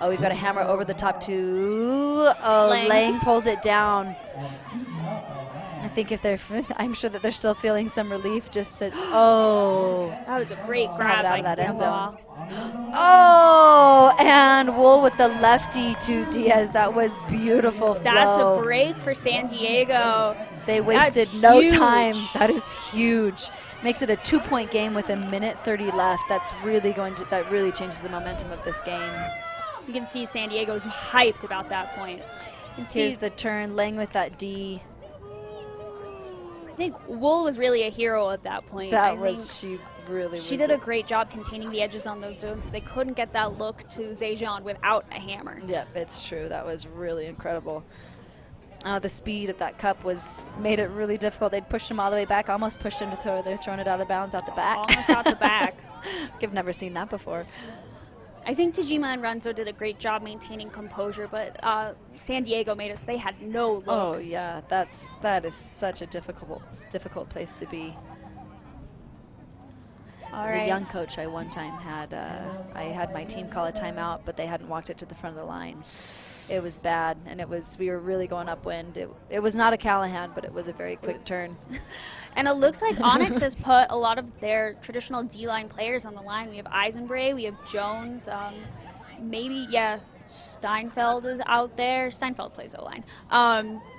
Oh, we've got a hammer over the top to, oh, Lang pulls it down. I think if they're, I'm sure that they're still feeling some relief just to, oh. That was a great grab out by of that end zone. Stambaugh. Oh, and WUL with the lefty to Diaz. That was beautiful flow. That's a break for San Diego. They wasted no time. That is huge. Makes it a 2-point game with 1:30 left. That's really that really changes the momentum of this game. You can see San Diego's hyped about that point. Here's the turn, Lang with that D. I think WUL was really a hero at that point. She really She did a great job containing the edges on those zones. They couldn't get that look to Zhejiang without a hammer. Yep, it's true. That was really incredible. The speed of that cup made it really difficult. They'd pushed him all the way back, almost pushed him to throw. They're throwing it out of bounds out the back. Almost out the back. I've never seen that before. I think Tajima and Renzo did a great job maintaining composure, but San Diego made us. They had no looks. Oh yeah, that is such a difficult place to be. As a young coach, I one time had I had my team call a timeout, but they hadn't walked it to the front of the line. It was bad, and we were really going upwind. It was not a Callahan, but it was a very quick turn. And it looks like Onyx has put a lot of their traditional D-line players on the line. We have Eisenbray, we have Jones, Steinfeld is out there. Steinfeld plays O-line.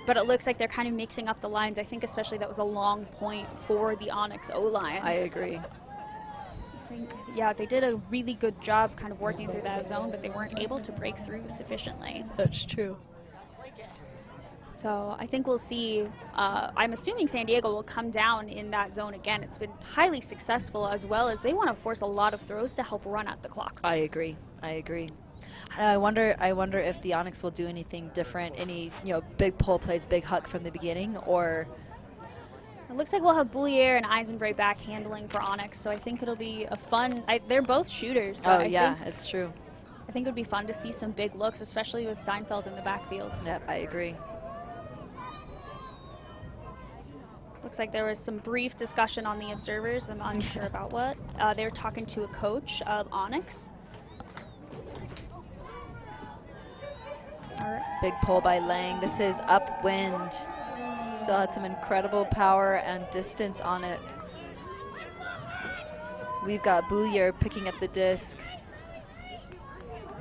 But it looks like they're kind of mixing up the lines. I think especially that was a long point for the Onyx O-line. I agree. Yeah, they did a really good job kind of working through that zone, but they weren't able to break through sufficiently. That's true. So I think we'll see, I'm assuming San Diego will come down in that zone again. It's been highly successful, as well as they want to force a lot of throws to help run out the clock. I agree. I wonder if the Onyx will do anything different, any big pull plays, big huck from the beginning, or... It looks like we'll have Boulier and Eisenbray back handling for Onyx, so I think it'll be a fun... they're both shooters. So it's true. I think it would be fun to see some big looks, especially with Steinfeld in the backfield. Yep, I agree. Looks like there was some brief discussion on the observers. I'm unsure about what. They were talking to a coach of Onyx. All right. Big pull by Lang. This is upwind. Still had some incredible power and distance on it. We've got Boulier picking up the disc.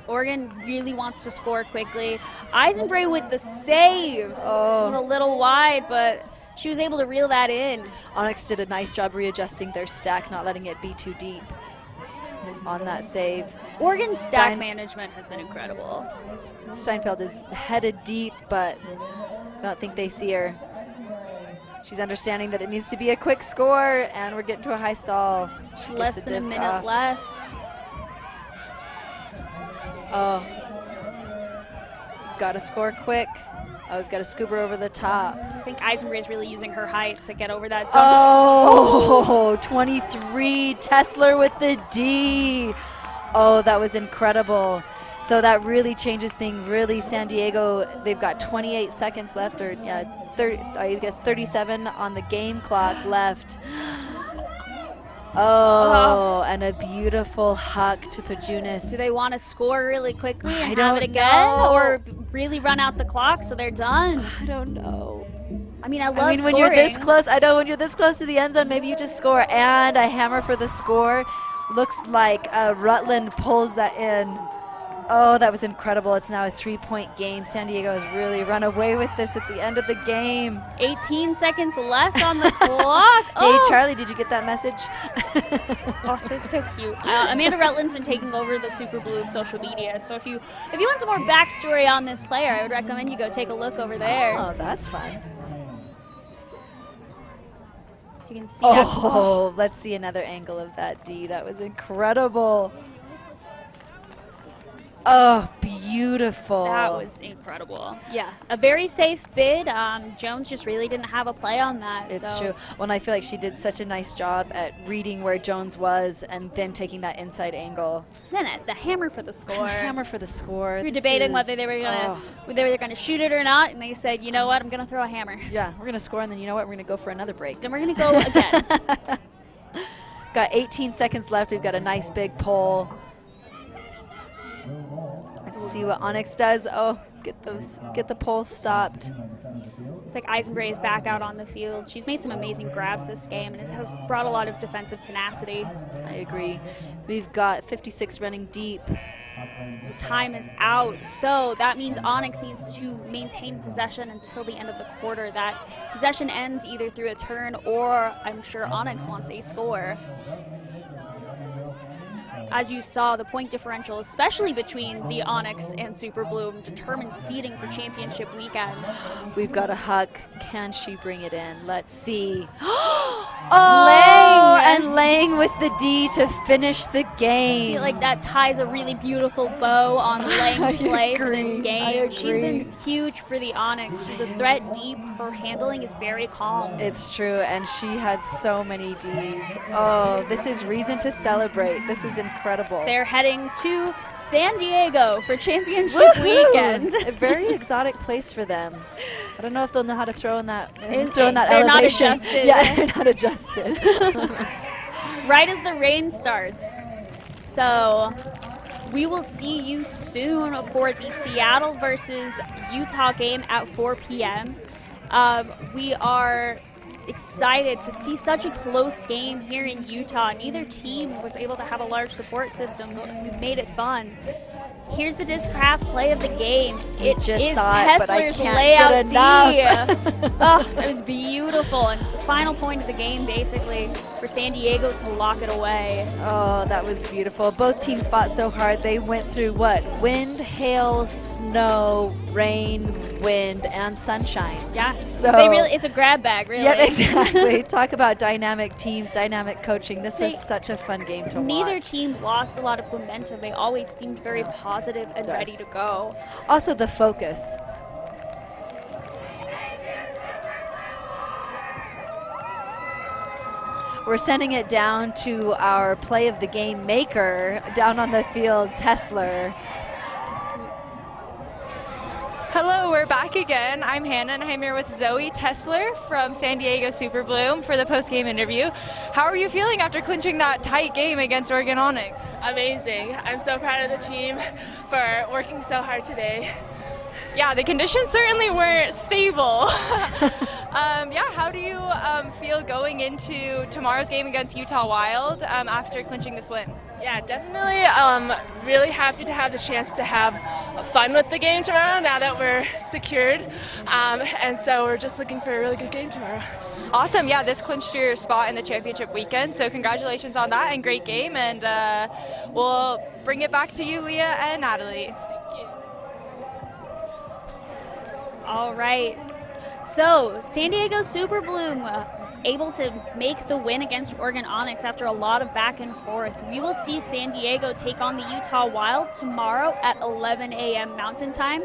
Oregon really wants to score quickly. Eisenbray with the save. Oh. A little wide, but she was able to reel that in. Onyx did a nice job readjusting their stack, not letting it be too deep on that save. Oregon's stack management has been incredible. Steinfeld is headed deep, but I don't think they see her. She's understanding that it needs to be a quick score, and we're getting to a high stall. She Less gets the than a disc minute off. left. Oh. Got to score quick. Oh, we've got to scoop her over the top. I think Eisenbray is really using her height to get over that zone. Oh, 23. Tesler with the D. Oh, that was incredible. So that really changes things. Really, San Diego, they've got 28 seconds left, or I guess 37 on the game clock left. Oh, and a beautiful huck to Pajunas. Do they want to score really quickly and I have don't it again? know. Or really run out the clock so they're done? I don't know. I mean, I love when scoring. you're this close, I know when you're this close to the end zone, maybe you just score. And a hammer for the score. Looks like Rutland pulls that in. Oh, that was incredible. It's now a 3-point game. San Diego has really run away with this at the end of the game. 18 seconds left on the clock. Hey, Charlie, did you get that message? Oh, that's so cute. Amanda Rutland's been taking over the Super Blue social media. So if you want some more backstory on this player, I would recommend you go take a look over there. Oh, that's fun. So you can see that. Let's see another angle of that D. That was incredible. Oh, beautiful. That was incredible. Yeah, a very safe bid. Jones just really didn't have a play on that. It's true. Well, and I feel like she did such a nice job at reading where Jones was and then taking that inside angle. Then the hammer for the score. Hammer for the score. We were debating whether they were gonna shoot it or not, and they said, you know what, I'm gonna throw a hammer. Yeah, we're gonna score, and then you know what, we're gonna go for another break. Then we're gonna go again. Got 18 seconds left. We've got a nice big pull. Let's see what Onyx does. Oh, get the pole stopped. It's like Eisenbray is back out on the field. She's made some amazing grabs this game, and it has brought a lot of defensive tenacity. I agree. We've got 56 running deep. The time is out, so that means Onyx needs to maintain possession until the end of the quarter. That possession ends either through a turn or I'm sure Onyx wants a score. As you saw, the point differential, especially between the Onyx and Super Bloom, determines seeding for championship weekend. We've got a Huck. Can she bring it in? Let's see. Oh, and Lang with the D to finish the game. I feel like that ties a really beautiful bow on Lang's play for this game. She's been huge for the Onyx. She's a threat deep. Her handling is very calm. It's true, and she had so many Ds. Oh, this is reason to celebrate. This is incredible. They're heading to San Diego for championship weekend. A very exotic place for them. I don't know if they'll know how to throw in that elevation. They're not adjusted. Yeah, they're not adjusted. Right as the rain starts. So we will see you soon for the Seattle versus Utah game at 4 p.m. We are excited to see such a close game here in Utah. Neither team was able to have a large support system, but we made it fun. Here's the Discraft play of the game. It just is saw it, but I Tesler's can't layout get D. Oh, that was beautiful. And the final point of the game, basically, for San Diego to lock it away. Oh, that was beautiful. Both teams fought so hard. They went through what? Wind, hail, snow, rain, wind, and sunshine. Yeah. So it's a grab bag, really. Yeah, exactly. Talk about dynamic teams, dynamic coaching. This was such a fun game to watch. Neither team lost a lot of momentum. They always seemed very positive and ready to go. Also the focus. We're sending it down to our play of the game maker down on the field, Tesler. Hello, we're back again. I'm Hannah, and I'm here with Zoe Tesler from San Diego Super Bloom for the post-game interview. How are you feeling after clinching that tight game against Oregon Onyx? Amazing. I'm so proud of the team for working so hard today. Yeah, the conditions certainly weren't stable. Yeah, how do you feel going into tomorrow's game against Utah Wild after clinching this win? Yeah, definitely really happy to have the chance to have fun with the game tomorrow now that we're secured. And so we're just looking for a really good game tomorrow. Awesome. Yeah, this clinched your spot in the championship weekend. So congratulations on that and great game. And we'll bring it back to you, Leah and Natalie. Thank you. All right. So, San Diego Super Bloom was able to make the win against Oregon Onyx after a lot of back and forth. We will see San Diego take on the Utah Wild tomorrow at 11 a.m. Mountain Time.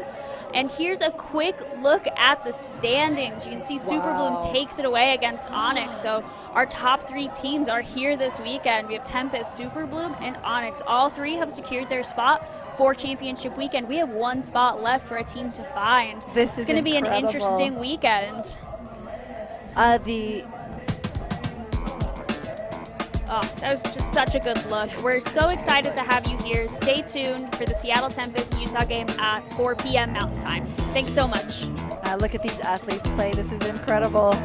And here's a quick look at the standings. You can see Super Bloom takes it away against Onyx. So our top three teams are here this weekend. We have Tempest, Super Bloom, and Onyx. All three have secured their spot for championship weekend. We have one spot left for a team to find. This is going to be an interesting weekend. Oh, that was just such a good look. We're so excited to have you here. Stay tuned for the Seattle Tempest Utah game at 4 p.m. Mountain Time. Thanks so much. Look at these athletes play. This is incredible.